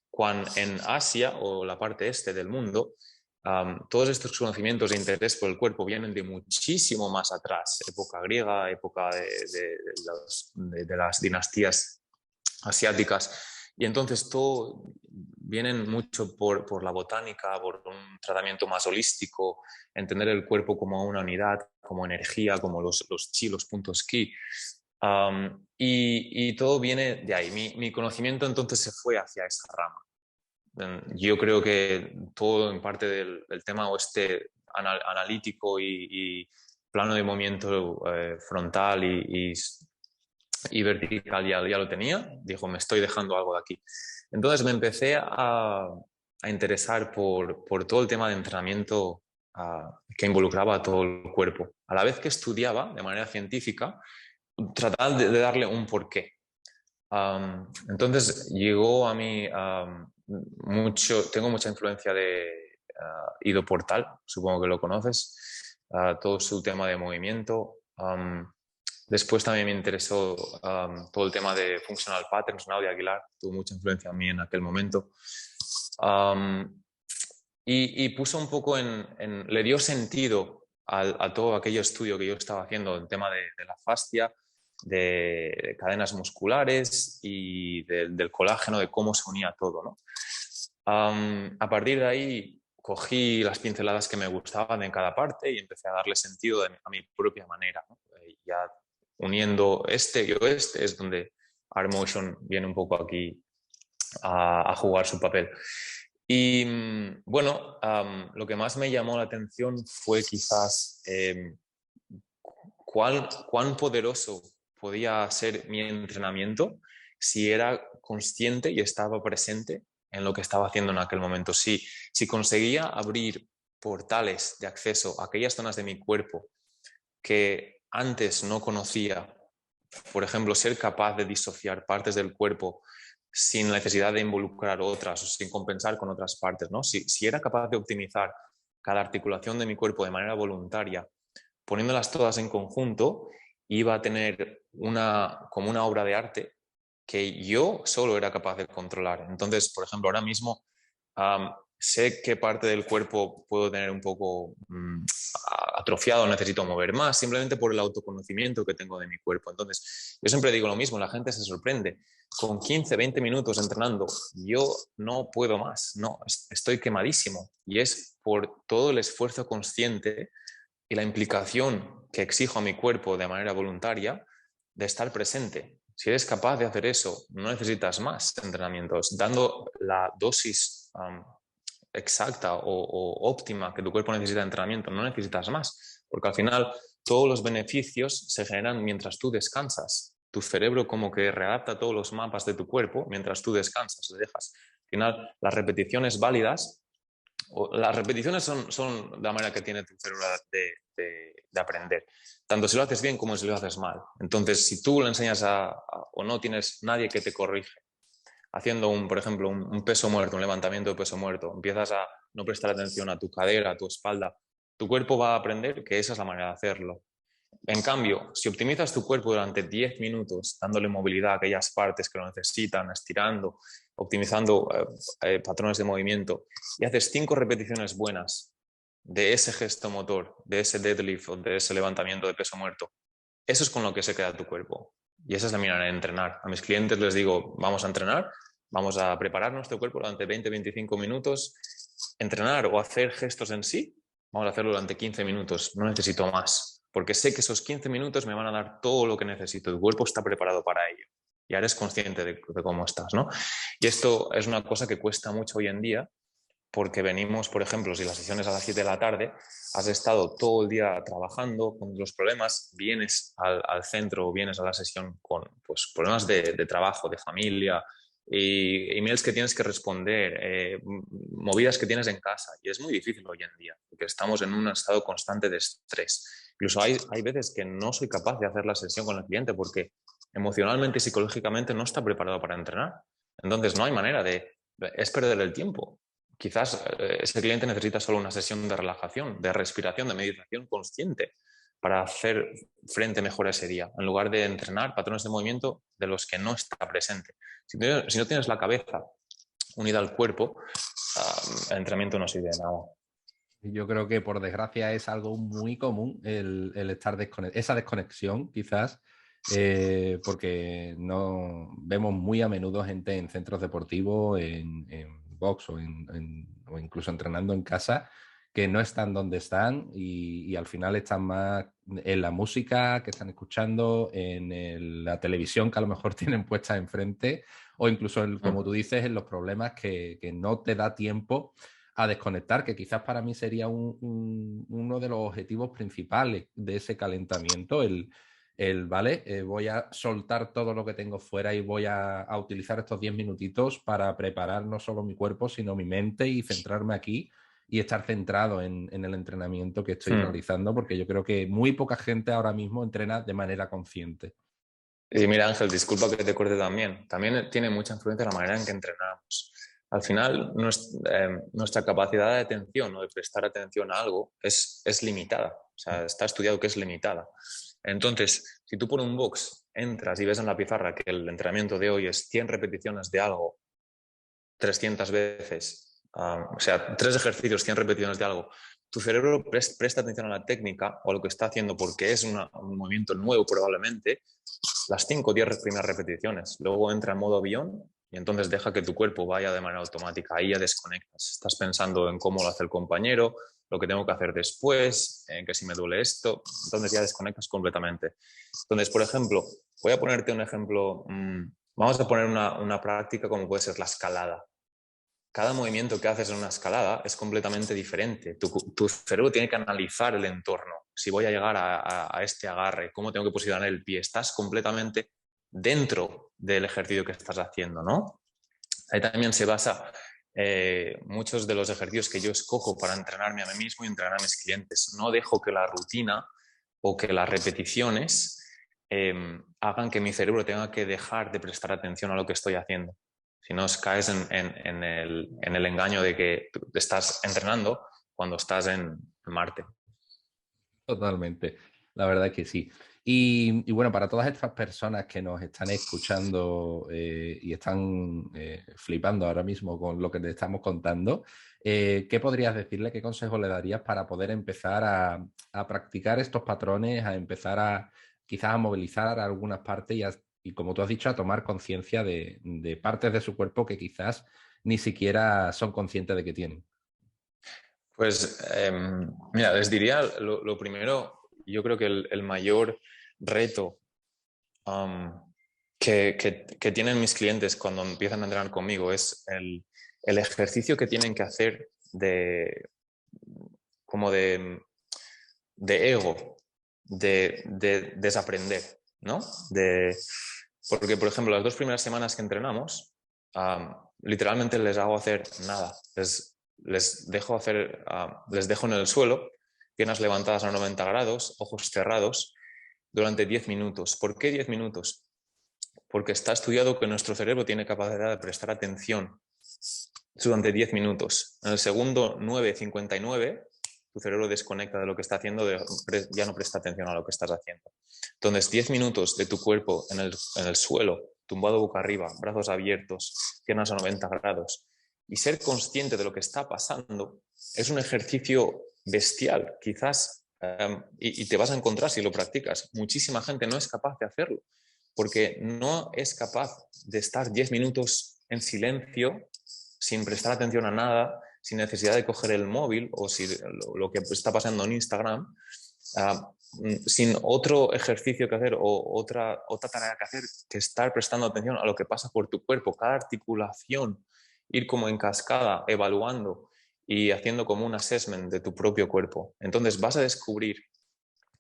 Cuando en Asia o la parte este del mundo, todos estos conocimientos de interés por el cuerpo vienen de muchísimo más atrás, época griega, época de las dinastías asiáticas. Y entonces todo vienen mucho por la botánica, por un tratamiento más holístico, entender el cuerpo como una unidad, como energía, como los chi, los puntos ki. Y todo viene de ahí. Mi conocimiento entonces se fue hacia esa rama. Yo creo que todo en parte del tema oeste analítico y plano de movimiento frontal y vertical ya lo tenía. Dijo, me estoy dejando algo de aquí. Entonces me empecé a interesar por todo el tema de entrenamiento que involucraba a todo el cuerpo. A la vez que estudiaba de manera científica, trataba de darle un porqué. Entonces llegó a mí tengo mucha influencia de Ido Portal, supongo que lo conoces, todo su tema de movimiento. Después también me interesó todo el tema de Functional Patterns, Nadia Aguilar, tuvo mucha influencia en mí en aquel momento. Y puso un poco le dio sentido a todo aquello estudio que yo estaba haciendo, el tema de la fascia, de cadenas musculares y del colágeno, de cómo se unía todo, ¿no? A partir de ahí cogí las pinceladas que me gustaban en cada parte y empecé a darle sentido a mi propia manera, ¿no? Ya uniendo este y oeste es donde ARMotion viene un poco aquí a jugar su papel. Y bueno, lo que más me llamó la atención fue quizás cuán poderoso podía ser mi entrenamiento si era consciente y estaba presente en lo que estaba haciendo en aquel momento. Si conseguía abrir portales de acceso a aquellas zonas de mi cuerpo que antes no conocía, por ejemplo, ser capaz de disociar partes del cuerpo sin necesidad de involucrar otras o sin compensar con otras partes, ¿no? Si era capaz de optimizar cada articulación de mi cuerpo de manera voluntaria, poniéndolas todas en conjunto, iba a tener como una obra de arte que yo solo era capaz de controlar. Entonces, por ejemplo, ahora mismo sé qué parte del cuerpo puedo tener un poco atrofiado, necesito mover más, simplemente por el autoconocimiento que tengo de mi cuerpo. Entonces, yo siempre digo lo mismo, la gente se sorprende. Con 15, 20 minutos entrenando, yo no puedo más, no, estoy quemadísimo. Y es por todo el esfuerzo consciente y la implicación que exijo a mi cuerpo de manera voluntaria de estar presente. Si eres capaz de hacer eso, no necesitas más entrenamientos. Dando la dosis exacta o óptima que tu cuerpo necesita de entrenamiento, no necesitas más, porque al final todos los beneficios se generan mientras tú descansas. Tu cerebro como que readapta todos los mapas de tu cuerpo mientras tú descansas, le dejas. Al final, las repeticiones válidas, las repeticiones son la manera que tiene tu cerebro de aprender, tanto si lo haces bien como si lo haces mal. Entonces, si tú le enseñas o no tienes nadie que te corrige, haciendo, por ejemplo, un peso muerto, un levantamiento de peso muerto, empiezas a no prestar atención a tu cadera, a tu espalda, tu cuerpo va a aprender que esa es la manera de hacerlo. En cambio, si optimizas tu cuerpo durante 10 minutos, dándole movilidad a aquellas partes que lo necesitan, estirando, optimizando patrones de movimiento, y haces 5 repeticiones buenas de ese gesto motor, de ese deadlift o de ese levantamiento de peso muerto, eso es con lo que se queda tu cuerpo. Y esa es la manera de entrenar. A mis clientes les digo, vamos a entrenar, vamos a preparar nuestro cuerpo durante 20-25 minutos, entrenar o hacer gestos en sí, vamos a hacerlo durante 15 minutos, no necesito más, porque sé que esos 15 minutos me van a dar todo lo que necesito, el cuerpo está preparado para ello. Ya eres consciente de cómo estás, ¿no? Y esto es una cosa que cuesta mucho hoy en día, porque venimos, por ejemplo, si la sesión es a las 7 de la tarde, has estado todo el día trabajando con los problemas, vienes al centro o vienes a la sesión con pues, problemas de trabajo, de familia, y emails que tienes que responder, movidas que tienes en casa. Y es muy difícil hoy en día, porque estamos en un estado constante de estrés. Incluso hay veces que no soy capaz de hacer la sesión con el cliente porque emocionalmente y psicológicamente no está preparado para entrenar. Entonces no hay manera es perder el tiempo. Quizás ese cliente necesita solo una sesión de relajación, de respiración, de meditación consciente para hacer frente mejor a ese día, en lugar de entrenar patrones de movimiento de los que no está presente. Si no tienes la cabeza unida al cuerpo, el entrenamiento no sirve de nada. Yo creo que por desgracia es algo muy común el estar esa desconexión, quizás, porque no vemos muy a menudo gente en centros deportivos, en box o incluso entrenando en casa, que no están donde están y al final están más en la música que están escuchando, la televisión que a lo mejor tienen puesta enfrente, o incluso, como tú dices, en los problemas que no te da tiempo a desconectar, que quizás para mí sería uno de los objetivos principales de ese calentamiento, ¿vale? Voy a soltar todo lo que tengo fuera y voy a utilizar estos 10 minutitos para preparar no solo mi cuerpo, sino mi mente y centrarme aquí y estar centrado en el entrenamiento que estoy realizando, porque yo creo que muy poca gente ahora mismo entrena de manera consciente. Y mira, Ángel, disculpa que te corte también. También tiene mucha influencia la manera en que entrenamos. al final nuestra capacidad de atención o de prestar atención a algo es limitada. O sea, está estudiado que es limitada. Entonces, si tú por un box entras y ves en la pizarra que el entrenamiento de hoy es 100 repeticiones de algo 300 veces, o sea, 3 ejercicios, 100 repeticiones de algo, tu cerebro presta atención a la técnica o a lo que está haciendo porque es un movimiento nuevo probablemente, las 5 o 10 primeras repeticiones. Luego entra en modo avión y entonces deja que tu cuerpo vaya de manera automática. Ahí ya desconectas. Estás pensando en cómo lo hace el compañero, lo que tengo que hacer después, en que si me duele esto, entonces ya desconectas completamente. Entonces, por ejemplo, voy a ponerte un ejemplo, vamos a poner una práctica como puede ser la escalada. Cada movimiento que haces en una escalada es completamente diferente. Tu cerebro tiene que analizar el entorno. Si voy a llegar a este agarre, cómo tengo que posicionar el pie. Estás completamente dentro del ejercicio que estás haciendo, ¿no? Ahí también se basa muchos de los ejercicios que yo escojo para entrenarme a mí mismo y entrenar a mis clientes. No dejo que la rutina o que las repeticiones hagan que mi cerebro tenga que dejar de prestar atención a lo que estoy haciendo. Si no, caes en el engaño de que te estás entrenando cuando estás en Marte. Totalmente, la verdad es que sí. Y bueno, para todas estas personas que nos están escuchando y están flipando ahora mismo con lo que te estamos contando, ¿qué podrías decirle, qué consejo le darías para poder empezar a practicar estos patrones, a empezar a quizás a movilizar algunas partes y como tú has dicho, a tomar conciencia de partes de su cuerpo que quizás ni siquiera son conscientes de que tienen? Pues mira, les diría lo primero, yo creo que el mayor reto que tienen mis clientes cuando empiezan a entrenar conmigo es el ejercicio que tienen que hacer como de ego, de desaprender, ¿no? Porque, por ejemplo, las 2 primeras semanas que entrenamos, literalmente les hago hacer nada. Les dejo les dejo en el suelo, piernas levantadas a 90 grados, ojos cerrados, durante 10 minutos. ¿Por qué 10 minutos? Porque está estudiado que nuestro cerebro tiene capacidad de prestar atención durante 10 minutos. En el segundo 9:59, tu cerebro desconecta de lo que está haciendo, ya no presta atención a lo que estás haciendo. Entonces, 10 minutos de tu cuerpo en el suelo, tumbado boca arriba, brazos abiertos, piernas a 90 grados, y ser consciente de lo que está pasando, es un ejercicio bestial. Quizás, y te vas a encontrar si lo practicas, muchísima gente no es capaz de hacerlo, porque no es capaz de estar 10 minutos en silencio, sin prestar atención a nada, sin necesidad de coger el móvil o si lo que está pasando en Instagram, sin otro ejercicio que hacer o otra tarea que hacer que estar prestando atención a lo que pasa por tu cuerpo, cada articulación, ir como en cascada, evaluando y haciendo como un assessment de tu propio cuerpo. Entonces vas a descubrir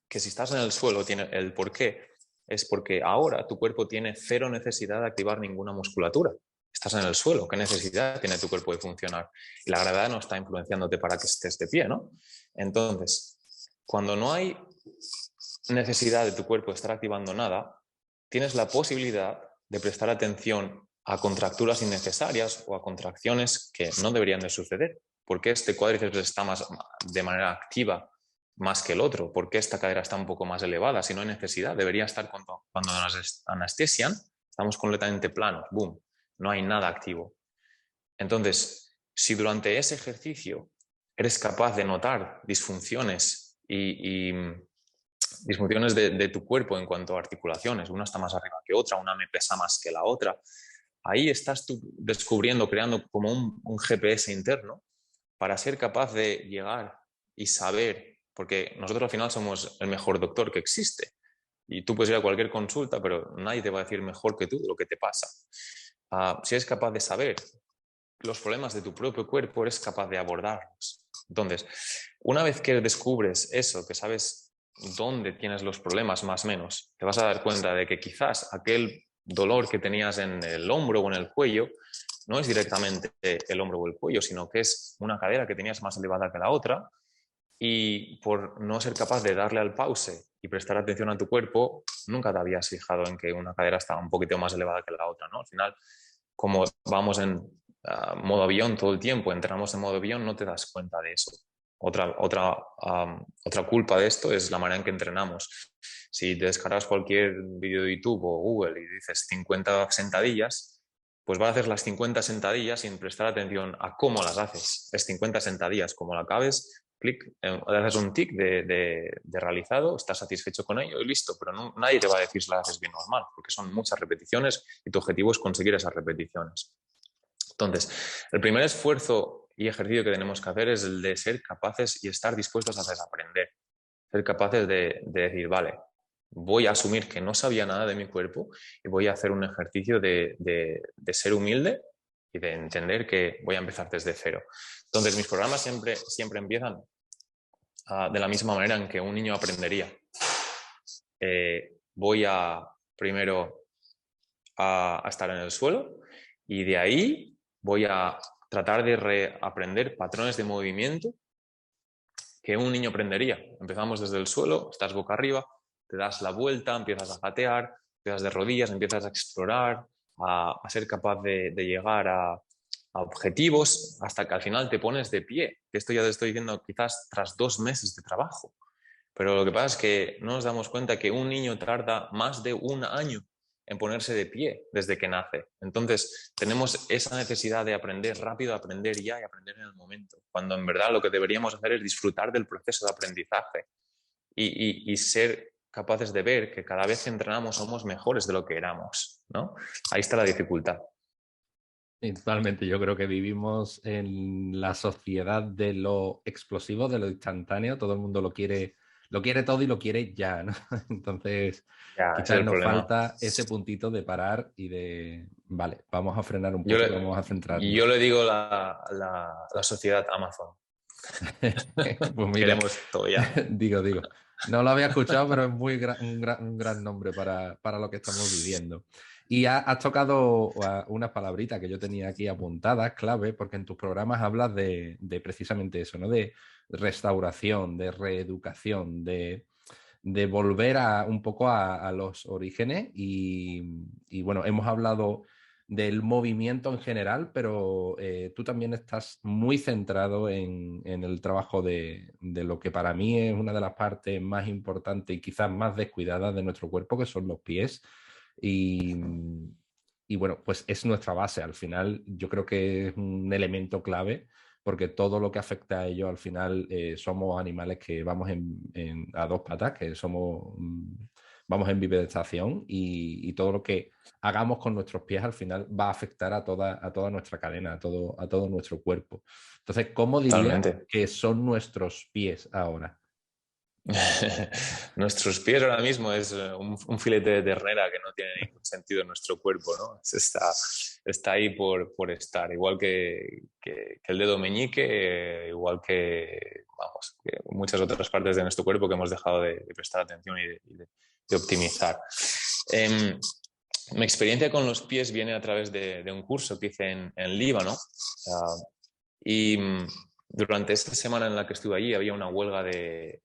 que si estás en el suelo, tiene el porqué, es porque ahora tu cuerpo tiene cero necesidad de activar ninguna musculatura. Estás en el suelo, ¿qué necesidad tiene tu cuerpo de funcionar? Y la gravedad no está influenciándote para que estés de pie, ¿no? Entonces, cuando no hay necesidad de tu cuerpo de estar activando nada, tienes la posibilidad de prestar atención a contracturas innecesarias o a contracciones que no deberían de suceder. ¿Por qué este cuádriceps está más de manera activa más que el otro? ¿Por qué esta cadera está un poco más elevada? Si no hay necesidad, debería estar cuando nos anestesian, estamos completamente planos, boom, no hay nada activo. Entonces, si durante ese ejercicio eres capaz de notar disfunciones y disfunciones de tu cuerpo en cuanto a articulaciones, una está más arriba que otra, una me pesa más que la otra, ahí estás tú descubriendo, creando como un GPS interno para ser capaz de llegar y saber, porque nosotros al final somos el mejor doctor que existe y tú puedes ir a cualquier consulta, pero nadie te va a decir mejor que tú lo que te pasa. Si eres capaz de saber los problemas de tu propio cuerpo, eres capaz de abordarlos. Entonces, una vez que descubres eso, que sabes dónde tienes los problemas más o menos, te vas a dar cuenta de que quizás aquel dolor que tenías en el hombro o en el cuello no es directamente el hombro o el cuello, sino que es una cadera que tenías más elevada que la otra y por no ser capaz de darle al pause y prestar atención a tu cuerpo, nunca te habías fijado en que una cadera estaba un poquito más elevada que la otra, ¿no? Al final, como vamos en modo avión todo el tiempo, entramos en modo avión, no te das cuenta de eso. Otra culpa de esto es la manera en que entrenamos. Si te descargas cualquier vídeo de YouTube o Google y dices 50 sentadillas, pues vas a hacer las 50 sentadillas sin prestar atención a cómo las haces. Es 50 sentadillas, como la acabes, clic, haces un tic de realizado, estás satisfecho con ello y listo, pero nadie te va a decir si la haces bien o mal, porque son muchas repeticiones y tu objetivo es conseguir esas repeticiones. Entonces, el primer esfuerzo y ejercicio que tenemos que hacer es el de ser capaces y estar dispuestos a desaprender. Ser capaces de decir, voy a asumir que no sabía nada de mi cuerpo y voy a hacer un ejercicio de ser humilde y de entender que voy a empezar desde cero. Entonces, mis programas siempre empiezan de la misma manera en que un niño aprendería. Voy primero a estar en el suelo y de ahí voy a tratar de reaprender patrones de movimiento que un niño aprendería. Empezamos desde el suelo, estás boca arriba, te das la vuelta, empiezas a jatear, empiezas de rodillas, empiezas a explorar, a ser capaz de llegar a objetivos hasta que al final te pones de pie. Esto ya te estoy diciendo quizás tras 2 meses de trabajo. Pero lo que pasa es que no nos damos cuenta que un niño tarda más de 1 año en ponerse de pie desde que nace. Entonces, tenemos esa necesidad de aprender rápido, aprender ya y aprender en el momento, cuando en verdad lo que deberíamos hacer es disfrutar del proceso de aprendizaje y ser capaces de ver que cada vez que entrenamos somos mejores de lo que éramos, ¿no? Ahí está la dificultad. Totalmente, yo creo que vivimos en la sociedad de lo explosivo, de lo instantáneo, todo el mundo lo quiere todo y lo quiere ya, ¿no? Entonces, Ya, ese es quizás el nos problema. falta ese puntito de parar y de, vale, vamos a frenar un poco y vamos a centrarnos. Yo le digo la sociedad Amazon. Pues mira, Queremos todo ya. digo. No lo había escuchado, pero es un gran nombre para lo que estamos viviendo. Y has tocado unas palabritas que yo tenía aquí apuntadas, clave, porque en tus programas hablas de precisamente eso, ¿no? De restauración, de reeducación, de volver un poco a los orígenes y bueno, hemos hablado del movimiento en general, pero tú también estás muy centrado en el trabajo de lo que para mí es una de las partes más importantes y quizás más descuidadas de nuestro cuerpo, que son los pies. Y, y bueno, pues es nuestra base. Al final, yo creo que es un elemento clave porque todo lo que afecta a ello al final somos animales que vamos a 2 patas, que vamos en bipedestación y todo lo que hagamos con nuestros pies al final va a afectar a toda nuestra cadena, a todo nuestro cuerpo. Entonces, ¿cómo dirías Totalmente. que son nuestros pies ahora? Nuestros pies ahora mismo es un filete de ternera que no tiene ningún sentido en nuestro cuerpo, ¿no? Está ahí por estar, igual que el dedo meñique, igual que muchas otras partes de nuestro cuerpo que hemos dejado de prestar atención y de optimizar. Mi experiencia con los pies viene a través de un curso que hice en Líbano y durante esta semana en la que estuve allí había una huelga de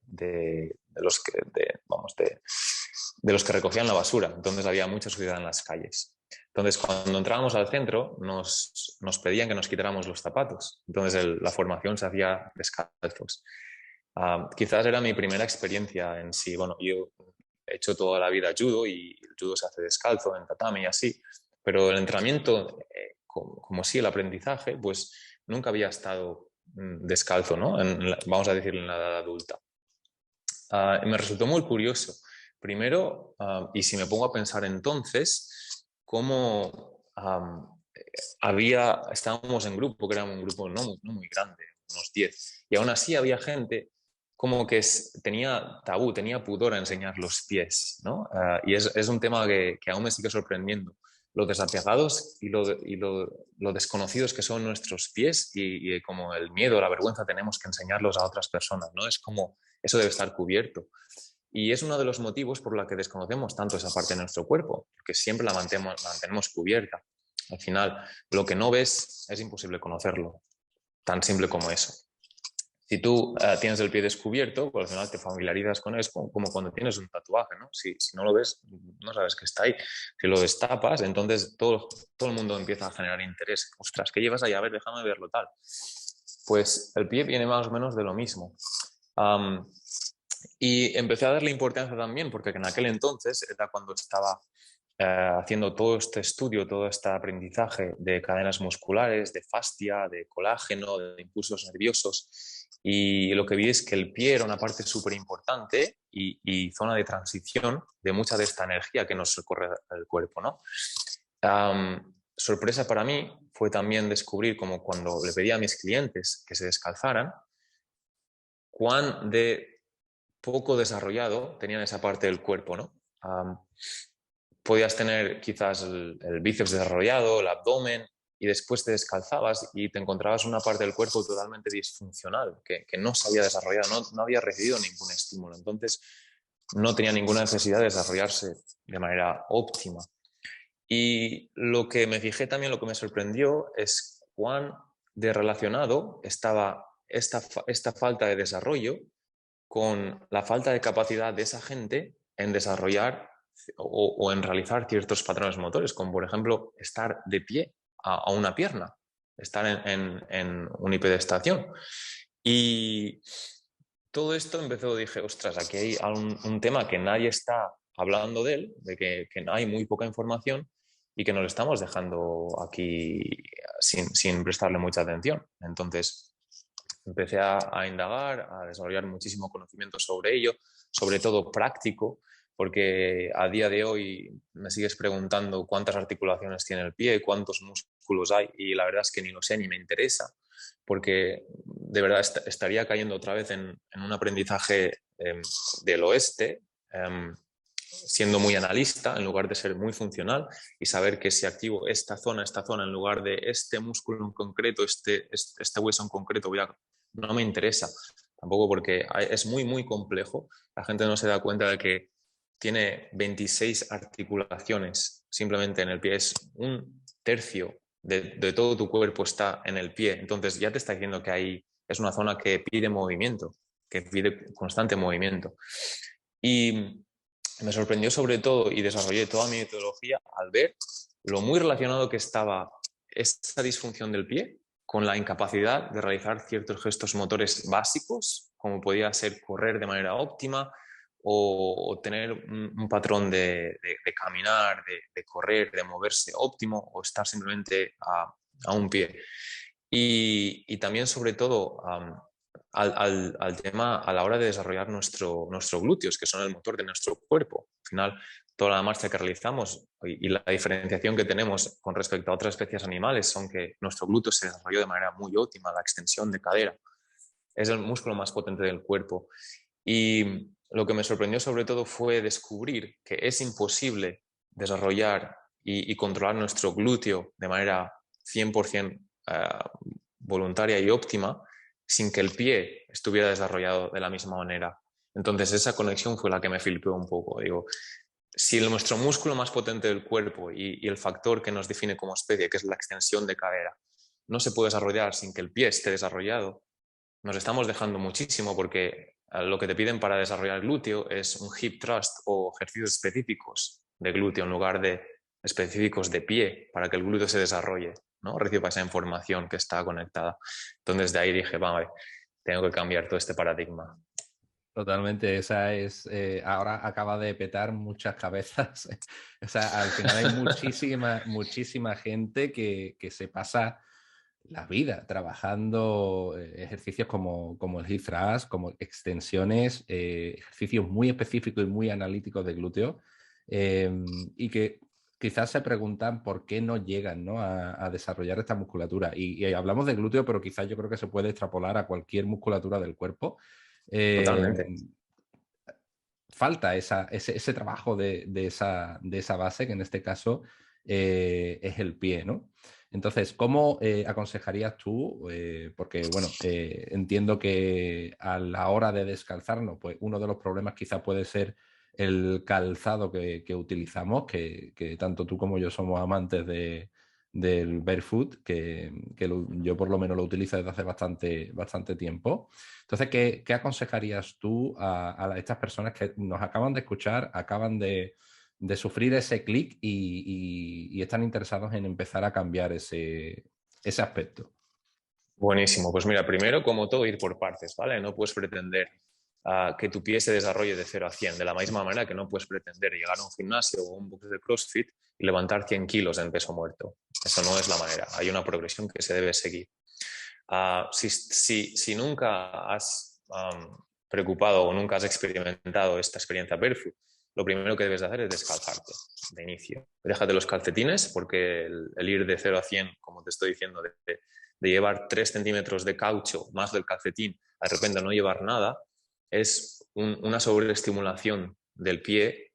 los que recogían la basura. Entonces había mucha suciedad en las calles. Entonces cuando entrábamos al centro nos pedían que nos quitáramos los zapatos. Entonces la formación se hacía descalzos. Quizás era mi primera experiencia en sí. Bueno, yo he hecho toda la vida judo y el judo se hace descalzo en tatami y así. Pero el entrenamiento, como sí el aprendizaje, pues nunca había estado descalzo, ¿no? Vamos a decir en la edad adulta. Me resultó muy curioso. Primero, y si me pongo a pensar entonces, cómo estábamos en grupo, que era un grupo no muy grande, unos 10, y aún así había gente como que tenía tabú, tenía pudor a enseñar los pies, ¿no? Y es un tema que aún me sigue sorprendiendo. Lo desapegados y lo desconocidos que son nuestros pies y como el miedo, la vergüenza tenemos que enseñarlos a otras personas, ¿no? Es como eso debe estar cubierto. Y es uno de los motivos por los que desconocemos tanto esa parte de nuestro cuerpo, porque siempre la mantenemos cubierta. Al final, lo que no ves es imposible conocerlo, tan simple como eso. Si tú tienes el pie descubierto, pues al final te familiarizas con él, es como cuando tienes un tatuaje, ¿no? Si no lo ves, no sabes que está ahí. Si lo destapas, entonces todo el mundo empieza a generar interés. Ostras, ¿qué llevas ahí? A ver, déjame verlo tal. Pues el pie viene más o menos de lo mismo. Um, y empecé a darle importancia también, porque en aquel entonces era cuando estaba haciendo todo este estudio, todo este aprendizaje de cadenas musculares, de fascia, de colágeno, de impulsos nerviosos. Y lo que vi es que el pie era una parte súper importante y zona de transición de mucha de esta energía que nos recorre el cuerpo, ¿no? Sorpresa para mí fue también descubrir, como cuando le pedía a mis clientes que se descalzaran, cuán de poco desarrollado tenían esa parte del cuerpo, ¿no? Podías tener quizás el bíceps desarrollado, el abdomen, y después te descalzabas y te encontrabas una parte del cuerpo totalmente disfuncional, que no se había desarrollado, no había recibido ningún estímulo. Entonces, no tenía ninguna necesidad de desarrollarse de manera óptima. Y lo que me fijé también, lo que me sorprendió, es cuán de relacionado estaba esta falta de desarrollo con la falta de capacidad de esa gente en desarrollar o en realizar ciertos patrones motores, como por ejemplo estar de pie a una pierna, estar en unipedestación. Y todo esto empezó, dije, ostras, aquí hay un tema que nadie está hablando de él, de que hay muy poca información y que nos lo estamos dejando aquí sin prestarle mucha atención. Entonces, empecé a indagar, a desarrollar muchísimo conocimiento sobre ello, sobre todo práctico, porque a día de hoy me sigues preguntando cuántas articulaciones tiene el pie, cuántos músculos hay, y la verdad es que ni lo sé ni me interesa, porque de verdad estaría cayendo otra vez en un aprendizaje del oeste, siendo muy analista en lugar de ser muy funcional y saber que si activo esta zona en lugar de este músculo en concreto, este hueso en concreto, no me interesa tampoco porque es muy complejo. La gente no se da cuenta de que tiene 26 articulaciones simplemente en el pie, es un tercio de todo tu cuerpo está en el pie, entonces ya te está diciendo que ahí es una zona que pide movimiento, que pide constante movimiento. Y me sorprendió sobre todo y desarrollé toda mi metodología al ver lo muy relacionado que estaba esta disfunción del pie con la incapacidad de realizar ciertos gestos motores básicos, como podía ser correr de manera óptima o tener un patrón de caminar, de correr, de moverse óptimo o estar simplemente a un pie. Y también, sobre todo, al tema a la hora de desarrollar nuestro glúteos, que son el motor de nuestro cuerpo. Al final, toda la marcha que realizamos y la diferenciación que tenemos con respecto a otras especies animales son que nuestro glúteo se desarrolló de manera muy óptima, la extensión de cadera. Es el músculo más potente del cuerpo. Y lo que me sorprendió sobre todo fue descubrir que es imposible desarrollar y controlar nuestro glúteo de manera 100% voluntaria y óptima sin que el pie estuviera desarrollado de la misma manera. Entonces esa conexión fue la que me flipó un poco. Digo, si nuestro músculo más potente del cuerpo y el factor que nos define como especie, que es la extensión de cadera, no se puede desarrollar sin que el pie esté desarrollado, nos estamos dejando muchísimo porque lo que te piden para desarrollar el glúteo es un hip thrust o ejercicios específicos de glúteo en lugar de específicos de pie para que el glúteo se desarrolle, ¿no? Reciba esa información que está conectada. Entonces de ahí dije, vale, tengo que cambiar todo este paradigma. Totalmente, esa es, ahora acaba de petar muchas cabezas. O sea, al final hay muchísima gente que se pasa la vida trabajando ejercicios como el hip thrust, como extensiones, ejercicios muy específicos y muy analíticos de glúteo, y que quizás se preguntan por qué no llegan, ¿no? a desarrollar esta musculatura. Y hablamos de glúteo, pero quizás yo creo que se puede extrapolar a cualquier musculatura del cuerpo. Eh, Totalmente. falta ese trabajo de esa base, que en este caso es el pie, ¿no? Entonces, ¿cómo aconsejarías tú? Porque, bueno, entiendo que a la hora de descalzarnos, pues uno de los problemas quizás puede ser el calzado que utilizamos, que tanto tú como yo somos amantes del barefoot, yo por lo menos lo utilizo desde hace bastante tiempo. Entonces, ¿qué aconsejarías tú a estas personas que nos acaban de escuchar, acaban de sufrir ese clic y están interesados en empezar a cambiar ese aspecto? Buenísimo. Pues mira, primero, como todo, ir por partes, ¿vale? No puedes pretender que tu pie se desarrolle de 0 a 100, de la misma manera que no puedes pretender llegar a un gimnasio o un box de CrossFit y levantar 100 kilos en peso muerto. Eso no es la manera. Hay una progresión que se debe seguir. Si nunca has preocupado o nunca has experimentado esta experiencia barefoot, lo primero que debes de hacer es descalzarte de inicio. Déjate los calcetines, porque el ir de 0 a 100, como te estoy diciendo, de llevar 3 centímetros de caucho más del calcetín, de repente no llevar nada, es una sobreestimulación del pie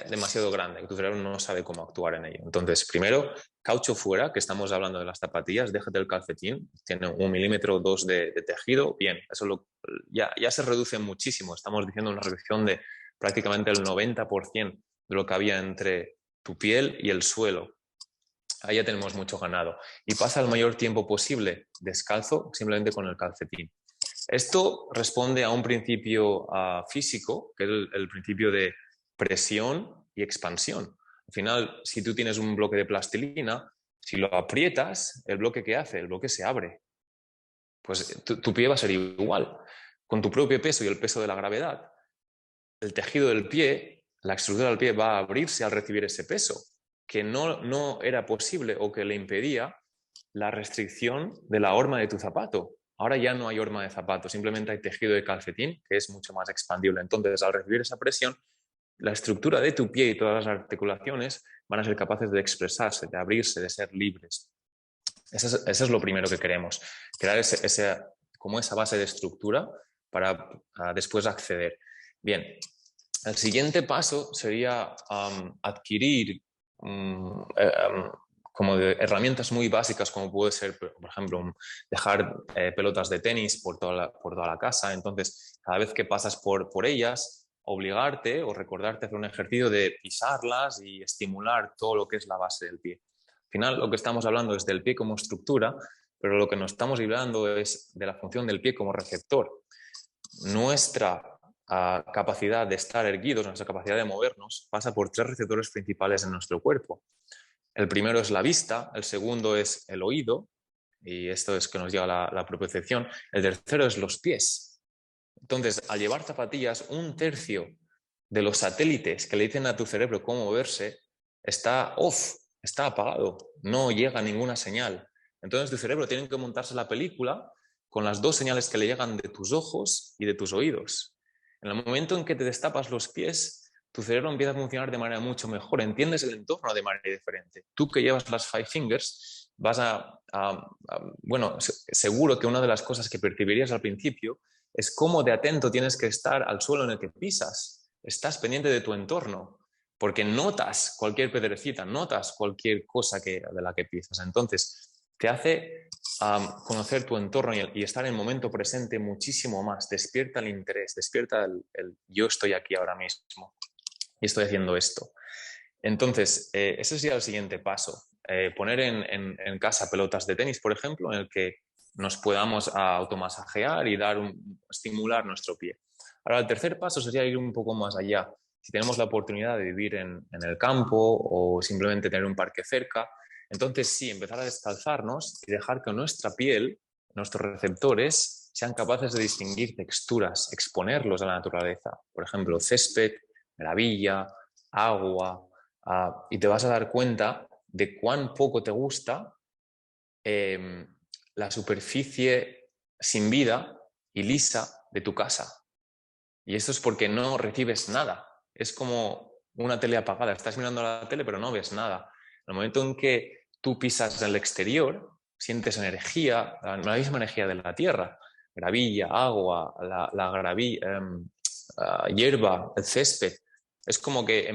demasiado grande, que tu cerebro no sabe cómo actuar en ello. Entonces, primero, caucho fuera, que estamos hablando de las zapatillas, déjate el calcetín, tiene 1 milímetro o 2 de tejido, bien, eso ya se reduce muchísimo, estamos diciendo una reducción de prácticamente el 90% de lo que había entre tu piel y el suelo. Ahí ya tenemos mucho ganado. Y pasa el mayor tiempo posible descalzo, simplemente con el calcetín. Esto responde a un principio físico, que es el principio de presión y expansión. Al final, si tú tienes un bloque de plastilina, si lo aprietas, ¿el bloque qué hace? El bloque se abre. Pues tu pie va a ser igual. Con tu propio peso y el peso de la gravedad, el tejido del pie, la estructura del pie va a abrirse al recibir ese peso, que no era posible o que le impedía la restricción de la horma de tu zapato. Ahora ya no hay horma de zapato, simplemente hay tejido de calcetín que es mucho más expandible. Entonces, al recibir esa presión, la estructura de tu pie y todas las articulaciones van a ser capaces de expresarse, de abrirse, de ser libres. Eso es lo primero que queremos, crear como esa base de estructura para después acceder. Bien, el siguiente paso sería adquirir como de herramientas muy básicas, como puede ser, por ejemplo, dejar pelotas de tenis por toda la casa. Entonces, cada vez que pasas por ellas, obligarte o recordarte hacer un ejercicio de pisarlas y estimular todo lo que es la base del pie. Al final, lo que estamos hablando es del pie como estructura, pero lo que nos estamos hablando es de la función del pie como receptor. Nuestra capacidad de estar erguidos, nuestra capacidad de movernos, pasa por 3 receptores principales en nuestro cuerpo. El primero es la vista, el segundo es el oído, y esto es que nos lleva a la propiocepción. El tercero es los pies. Entonces, al llevar zapatillas, 1/3 de los satélites que le dicen a tu cerebro cómo moverse está off, está apagado, no llega ninguna señal. Entonces, tu cerebro tiene que montarse la película con las 2 señales que le llegan de tus ojos y de tus oídos. En el momento en que te destapas los pies, tu cerebro empieza a funcionar de manera mucho mejor, entiendes el entorno de manera diferente. Tú que llevas las 5 fingers, bueno, seguro que una de las cosas que percibirías al principio es cómo de atento tienes que estar al suelo en el que pisas. Estás pendiente de tu entorno, porque notas cualquier pedrecita, notas cualquier cosa de la que pisas. Entonces, te hace conocer tu entorno y estar en el momento presente muchísimo más. Despierta el interés, despierta el yo estoy aquí ahora mismo y estoy haciendo esto. Entonces, ese sería el siguiente paso. Poner en casa pelotas de tenis, por ejemplo, en el que nos podamos automasajear y estimular nuestro pie. Ahora, el tercer paso sería ir un poco más allá. Si tenemos la oportunidad de vivir en el campo o simplemente tener un parque cerca, entonces sí, empezar a descalzarnos y dejar que nuestra piel, nuestros receptores, sean capaces de distinguir texturas, exponerlos a la naturaleza. Por ejemplo, césped, gravilla, agua, y te vas a dar cuenta de cuán poco te gusta la superficie sin vida y lisa de tu casa. Y esto es porque no recibes nada. Es como una tele apagada. Estás mirando la tele pero no ves nada. En el momento en que tú pisas el exterior, sientes energía, la misma energía de la tierra. Gravilla, agua, hierba, el césped. Es como que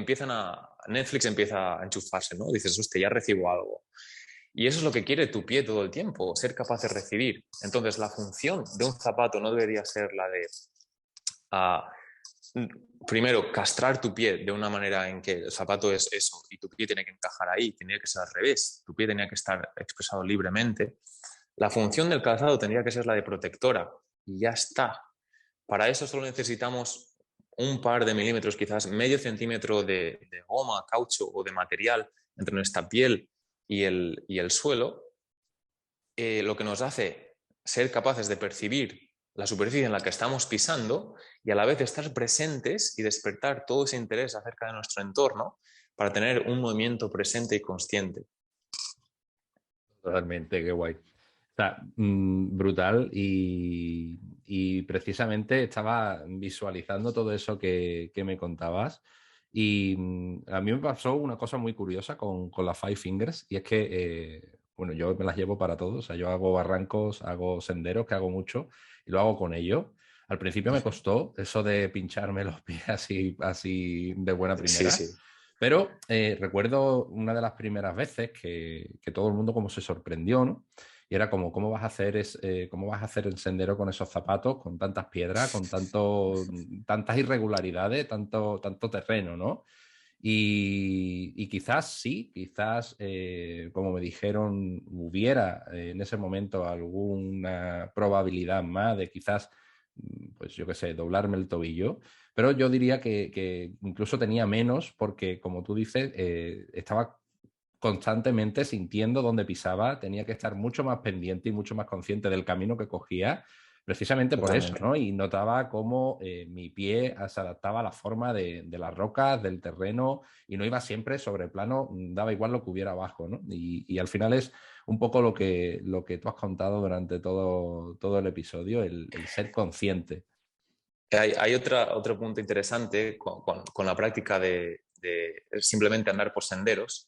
Netflix empieza a enchufarse, ¿no? Dices, hostia, ya recibo algo. Y eso es lo que quiere tu pie todo el tiempo, ser capaz de recibir. Entonces, la función de un zapato no debería ser la de primero, castrar tu pie de una manera en que el zapato es eso y tu pie tiene que encajar ahí, tenía que ser al revés, tu pie tenía que estar expresado libremente. La función del calzado tendría que ser la de protectora y ya está. Para eso solo necesitamos un par de milímetros, quizás medio centímetro de goma, caucho o de material entre nuestra piel y el suelo, lo que nos hace ser capaces de percibir la superficie en la que estamos pisando y a la vez estar presentes y despertar todo ese interés acerca de nuestro entorno para tener un movimiento presente y consciente. Totalmente, qué guay. O sea, brutal y precisamente estaba visualizando todo eso que me contabas y a mí me pasó una cosa muy curiosa con las Five Fingers y es que, bueno, yo me las llevo para todo, o sea, yo hago barrancos, hago senderos, que hago mucho y lo hago con ellos. Al principio me costó eso de pincharme los pies así de buena Sí, primera. sí. Pero recuerdo una de las primeras veces que todo el mundo como se sorprendió, ¿no? Y era como, ¿cómo vas a hacer el sendero con esos zapatos, con tantas piedras, con tantas irregularidades, tanto terreno, ¿no? Y quizás sí, quizás, como me dijeron, hubiera en ese momento alguna probabilidad más de quizás, pues yo qué sé, doblarme el tobillo, pero yo diría que incluso tenía menos porque, como tú dices, estaba constantemente sintiendo dónde pisaba, tenía que estar mucho más pendiente y mucho más consciente del camino que cogía, precisamente por eso, Totalmente. ¿no? Y notaba cómo mi pie se adaptaba a la forma de las rocas, del terreno, y no iba siempre sobre plano, daba igual lo que hubiera abajo, ¿no? Y al final es un poco lo que tú has contado durante todo el episodio, el ser consciente. Hay otro punto interesante con la práctica de simplemente andar por senderos,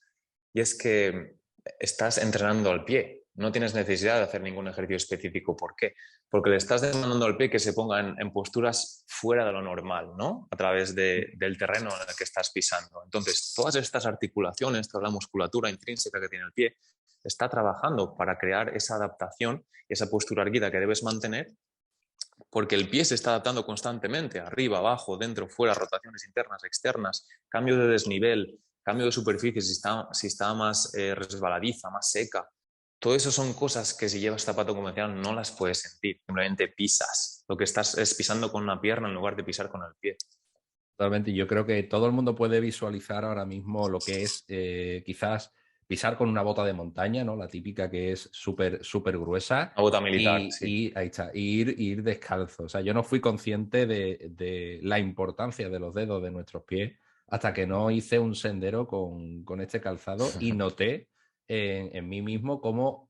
y es que estás entrenando al pie. No tienes necesidad de hacer ningún ejercicio específico. ¿Por qué? Porque le estás demandando al pie que se ponga en posturas fuera de lo normal, ¿no? A través del terreno en el que estás pisando. Entonces, todas estas articulaciones, toda la musculatura intrínseca que tiene el pie, está trabajando para crear esa adaptación y esa postura erguida que debes mantener, porque el pie se está adaptando constantemente, arriba, abajo, dentro, fuera, rotaciones internas, externas, cambio de desnivel, cambio de superficie, si está más resbaladiza, más seca. Todo eso son cosas que si llevas zapato convencional no las puedes sentir, simplemente pisas. Lo que estás es pisando con una pierna en lugar de pisar con el pie. Totalmente. Yo creo que todo el mundo puede visualizar ahora mismo lo que es quizás pisar con una bota de montaña, ¿no? La típica que es súper gruesa Una bota militar, sí. y ahí está, ir descalzo. O sea, yo no fui consciente de la importancia de los dedos de nuestros pies hasta que no hice un sendero con este calzado y noté en mí mismo cómo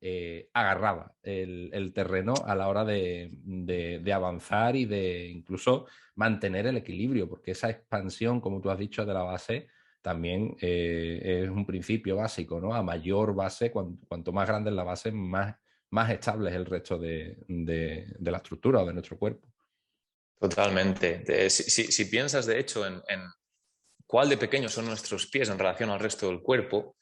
agarraba el terreno a la hora de avanzar y de incluso mantener el equilibrio, porque esa expansión, como tú has dicho, de la base también es un principio básico, ¿no? A mayor base, cuanto más grande es la base, más estable es el resto de la estructura o de nuestro cuerpo. Totalmente. Si piensas, de hecho, en cuál de pequeños son nuestros pies en relación al resto del cuerpo,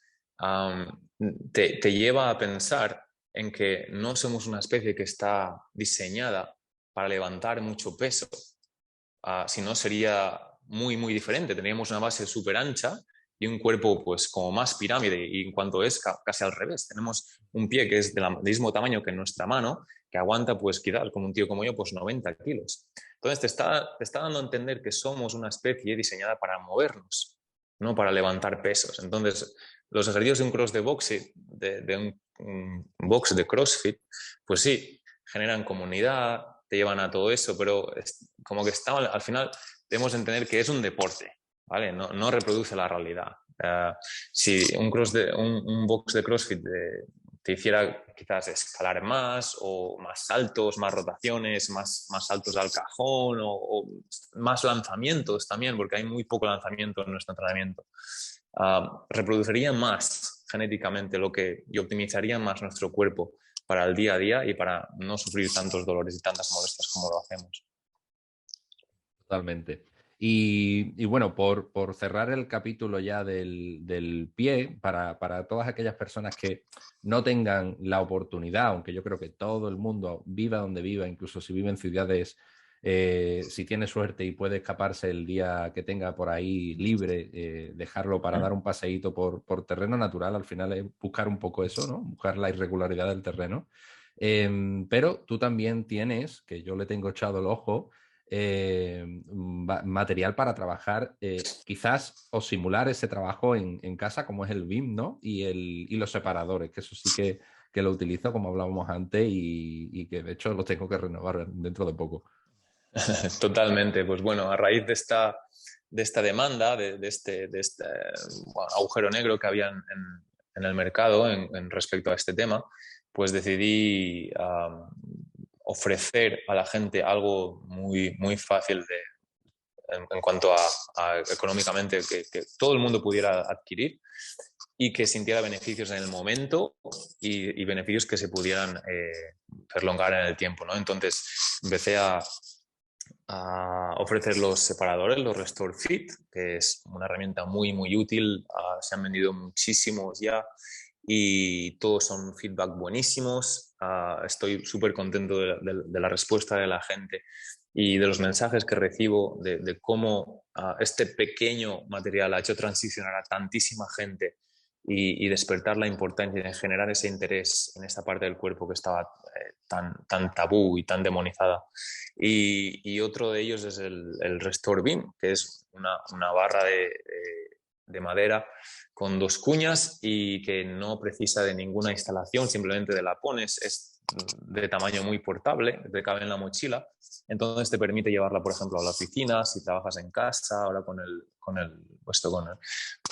te lleva a pensar en que no somos una especie que está diseñada para levantar mucho peso. Si no, sería muy diferente. Tendríamos una base súper ancha y un cuerpo pues como más pirámide, y en cuanto es casi al revés. Tenemos un pie que es del mismo tamaño que nuestra mano, que aguanta pues quizás como un tío como yo pues 90 kilos. Entonces te está dando a entender que somos una especie diseñada para movernos, no para levantar pesos. Entonces los ejercicios de un cross de boxe, de un box de CrossFit, pues sí, generan comunidad, te llevan a todo eso, pero como que al final debemos entender que es un deporte, ¿vale? No reproduce la realidad. Si un box de CrossFit te hiciera quizás escalar más o más saltos, más rotaciones, más saltos al cajón o más lanzamientos también, porque hay muy poco lanzamiento en nuestro entrenamiento, reproduciría más genéticamente y optimizaría más nuestro cuerpo para el día a día y para no sufrir tantos dolores y tantas molestias como lo hacemos. Totalmente. Y bueno, por cerrar el capítulo ya del pie, para todas aquellas personas que no tengan la oportunidad, aunque yo creo que todo el mundo viva donde viva, incluso si vive en ciudades si tiene suerte y puede escaparse el día que tenga por ahí libre, dejarlo para dar un paseíto por terreno natural. Al final es buscar un poco eso, ¿no? Buscar la irregularidad del terreno. Pero tú también tienes, que yo le tengo echado el ojo, material para trabajar, quizás o simular ese trabajo en casa, como es el BIM, ¿no? Y los separadores, que eso sí que lo utilizo, como hablábamos antes, y que de hecho los tengo que renovar dentro de poco. Totalmente. Pues bueno, a raíz de esta demanda, de este bueno, agujero negro que había en el mercado respecto a este tema, pues decidí ofrecer a la gente algo muy, muy fácil en cuanto a económicamente que todo el mundo pudiera adquirir y que sintiera beneficios en el momento y beneficios que se pudieran prolongar en el tiempo, ¿no? Entonces empecé a ofrecer los separadores, los Restore Fit, que es una herramienta muy, muy útil. Se han vendido muchísimos ya y todos son feedback buenísimos. Estoy súper contento de la respuesta de la gente y de los mensajes que recibo de cómo este pequeño material ha hecho transicionar a tantísima gente y despertar la importancia de generar ese interés en esta parte del cuerpo que estaba tan tabú y tan demonizada. Y otro de ellos es el Restore Beam, que es una barra de madera con dos cuñas y que no precisa de ninguna instalación, simplemente de la pones, es de tamaño muy portable, te cabe en la mochila, entonces te permite llevarla, por ejemplo, a la oficina, si trabajas en casa, ahora con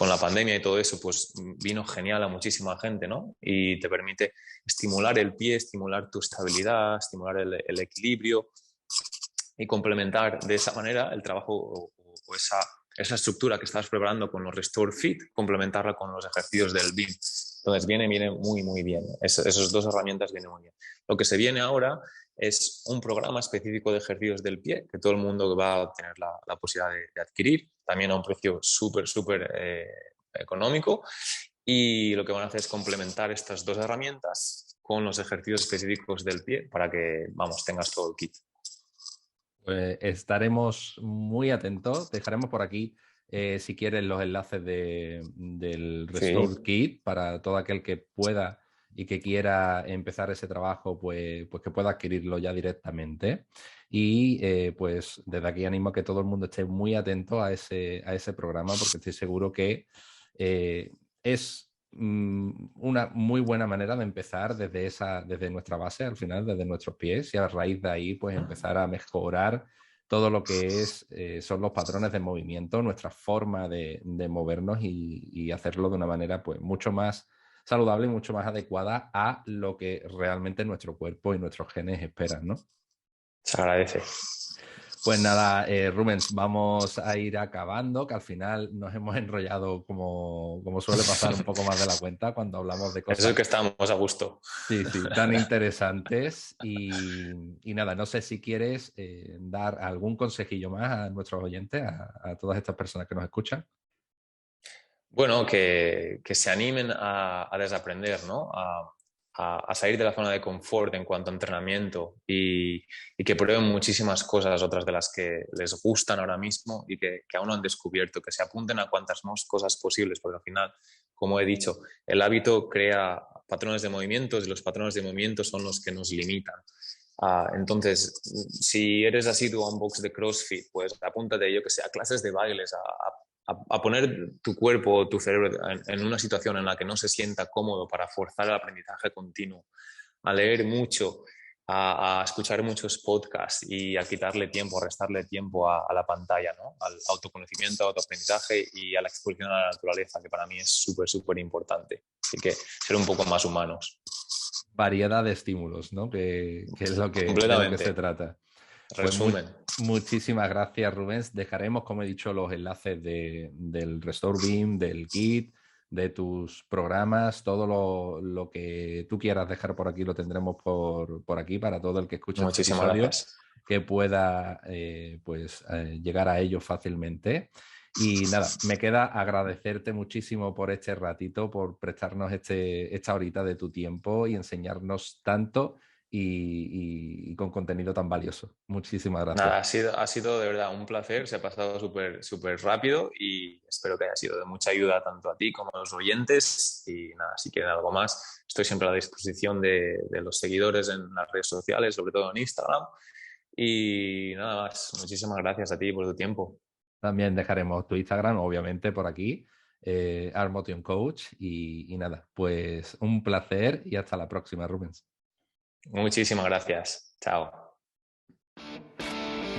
la pandemia y todo eso, pues vino genial a muchísima gente, ¿no? Y te permite estimular el pie, estimular tu estabilidad, estimular el equilibrio y complementar de esa manera el trabajo o esa estructura que estás preparando con los Restore Fit, complementarla con los ejercicios del BIM. Entonces viene muy, muy bien. Esas dos herramientas vienen muy bien. Lo que se viene ahora es un programa específico de ejercicios del pie que todo el mundo va a tener la posibilidad de adquirir, también a un precio súper, súper económico. Y lo que van a hacer es complementar estas dos herramientas con los ejercicios específicos del pie para que, vamos, tengas todo el kit. Pues estaremos muy atentos. Dejaremos por aquí, si quieres, los enlaces del Sí. Restore Kit para todo aquel que pueda y que quiera empezar ese trabajo, pues que pueda adquirirlo ya directamente. Y pues desde aquí animo a que todo el mundo esté muy atento a ese programa, porque estoy seguro que es una muy buena manera de empezar desde nuestra base, al final, desde nuestros pies, y a raíz de ahí, pues empezar a mejorar todo lo que son los patrones de movimiento, nuestra forma de movernos y hacerlo de una manera pues mucho más saludable y mucho más adecuada a lo que realmente nuestro cuerpo y nuestros genes esperan, ¿no? Se agradece. Pues nada, Rubens, vamos a ir acabando, que al final nos hemos enrollado como suele pasar un poco más de la cuenta cuando hablamos de Eso es cosas, que estamos a gusto. sí, sí, tan interesantes. Y nada, no sé si quieres dar algún consejillo más a nuestros oyentes, a todas estas personas que nos escuchan. Bueno, que se animen a desaprender, ¿no? A salir de la zona de confort en cuanto a entrenamiento y que prueben muchísimas cosas, otras de las que les gustan ahora mismo y que aún no han descubierto, que se apunten a cuantas más cosas posibles, porque al final, como he dicho, el hábito crea patrones de movimientos y los patrones de movimientos son los que nos limitan. Entonces, si eres asiduo a un box de CrossFit, pues apúntate, yo que sé, a clases de bailes, a poner tu cuerpo o tu cerebro en una situación en la que no se sienta cómodo para forzar el aprendizaje continuo, a leer mucho, a escuchar muchos podcasts y a quitarle tiempo, a restarle tiempo a la pantalla, ¿no? Al autoconocimiento, al autoaprendizaje y a la exposición a la naturaleza, que para mí es súper, súper importante. Así que ser un poco más humanos. Variedad de estímulos, ¿no? Que es de lo que se Completamente. trata. Pues Resumen. muchísimas gracias, Rubens. Dejaremos, como he dicho, los enlaces del Restore Beam, del Kit, de tus programas, todo lo que tú quieras dejar por aquí lo tendremos por aquí para todo el que escuche este Muchísimas episodio, gracias. que pueda llegar a ello fácilmente. Y nada, me queda agradecerte muchísimo por este ratito, por prestarnos esta horita de tu tiempo y enseñarnos tanto y con contenido tan valioso. Muchísimas gracias. Nada, ha sido de verdad un placer, se ha pasado súper rápido y espero que haya sido de mucha ayuda tanto a ti como a los oyentes. Y nada, si quieren algo más, estoy siempre a la disposición de los seguidores en las redes sociales, sobre todo en Instagram. Y nada más, muchísimas gracias a ti por tu tiempo. También dejaremos tu Instagram, obviamente, por aquí, Art Motion Coach. Y nada, pues un placer y hasta la próxima, Rubens. Muchísimas gracias. Chao.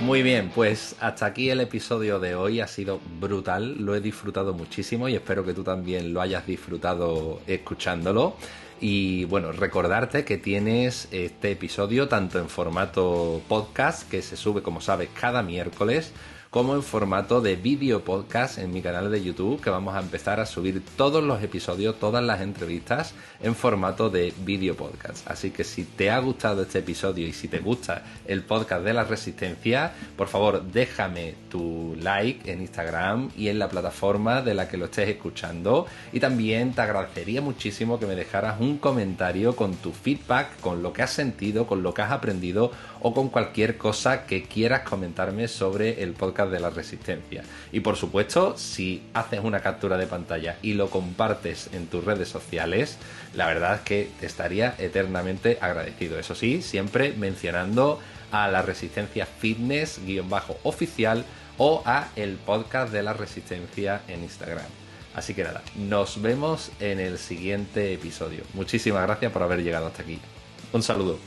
Muy bien, pues hasta aquí el episodio de hoy. Ha sido brutal, lo he disfrutado muchísimo y espero que tú también lo hayas disfrutado escuchándolo. Y bueno, recordarte que tienes este episodio tanto en formato podcast, que se sube, como sabes, cada miércoles, como en formato de vídeo podcast en mi canal de YouTube, que vamos a empezar a subir todos los episodios, todas las entrevistas en formato de vídeo podcast. Así que si te ha gustado este episodio y si te gusta el podcast de la Resistencia, por favor déjame tu like en Instagram y en la plataforma de la que lo estés escuchando, y también te agradecería muchísimo que me dejaras un comentario con tu feedback, con lo que has sentido, con lo que has aprendido o con cualquier cosa que quieras comentarme sobre el podcast de la Resistencia. Y por supuesto, si haces una captura de pantalla y lo compartes en tus redes sociales, la verdad es que te estaría eternamente agradecido. Eso sí, siempre mencionando a la Resistencia Fitness-oficial o a el podcast de la Resistencia en Instagram. Así que nada, nos vemos en el siguiente episodio. Muchísimas gracias por haber llegado hasta aquí. Un saludo.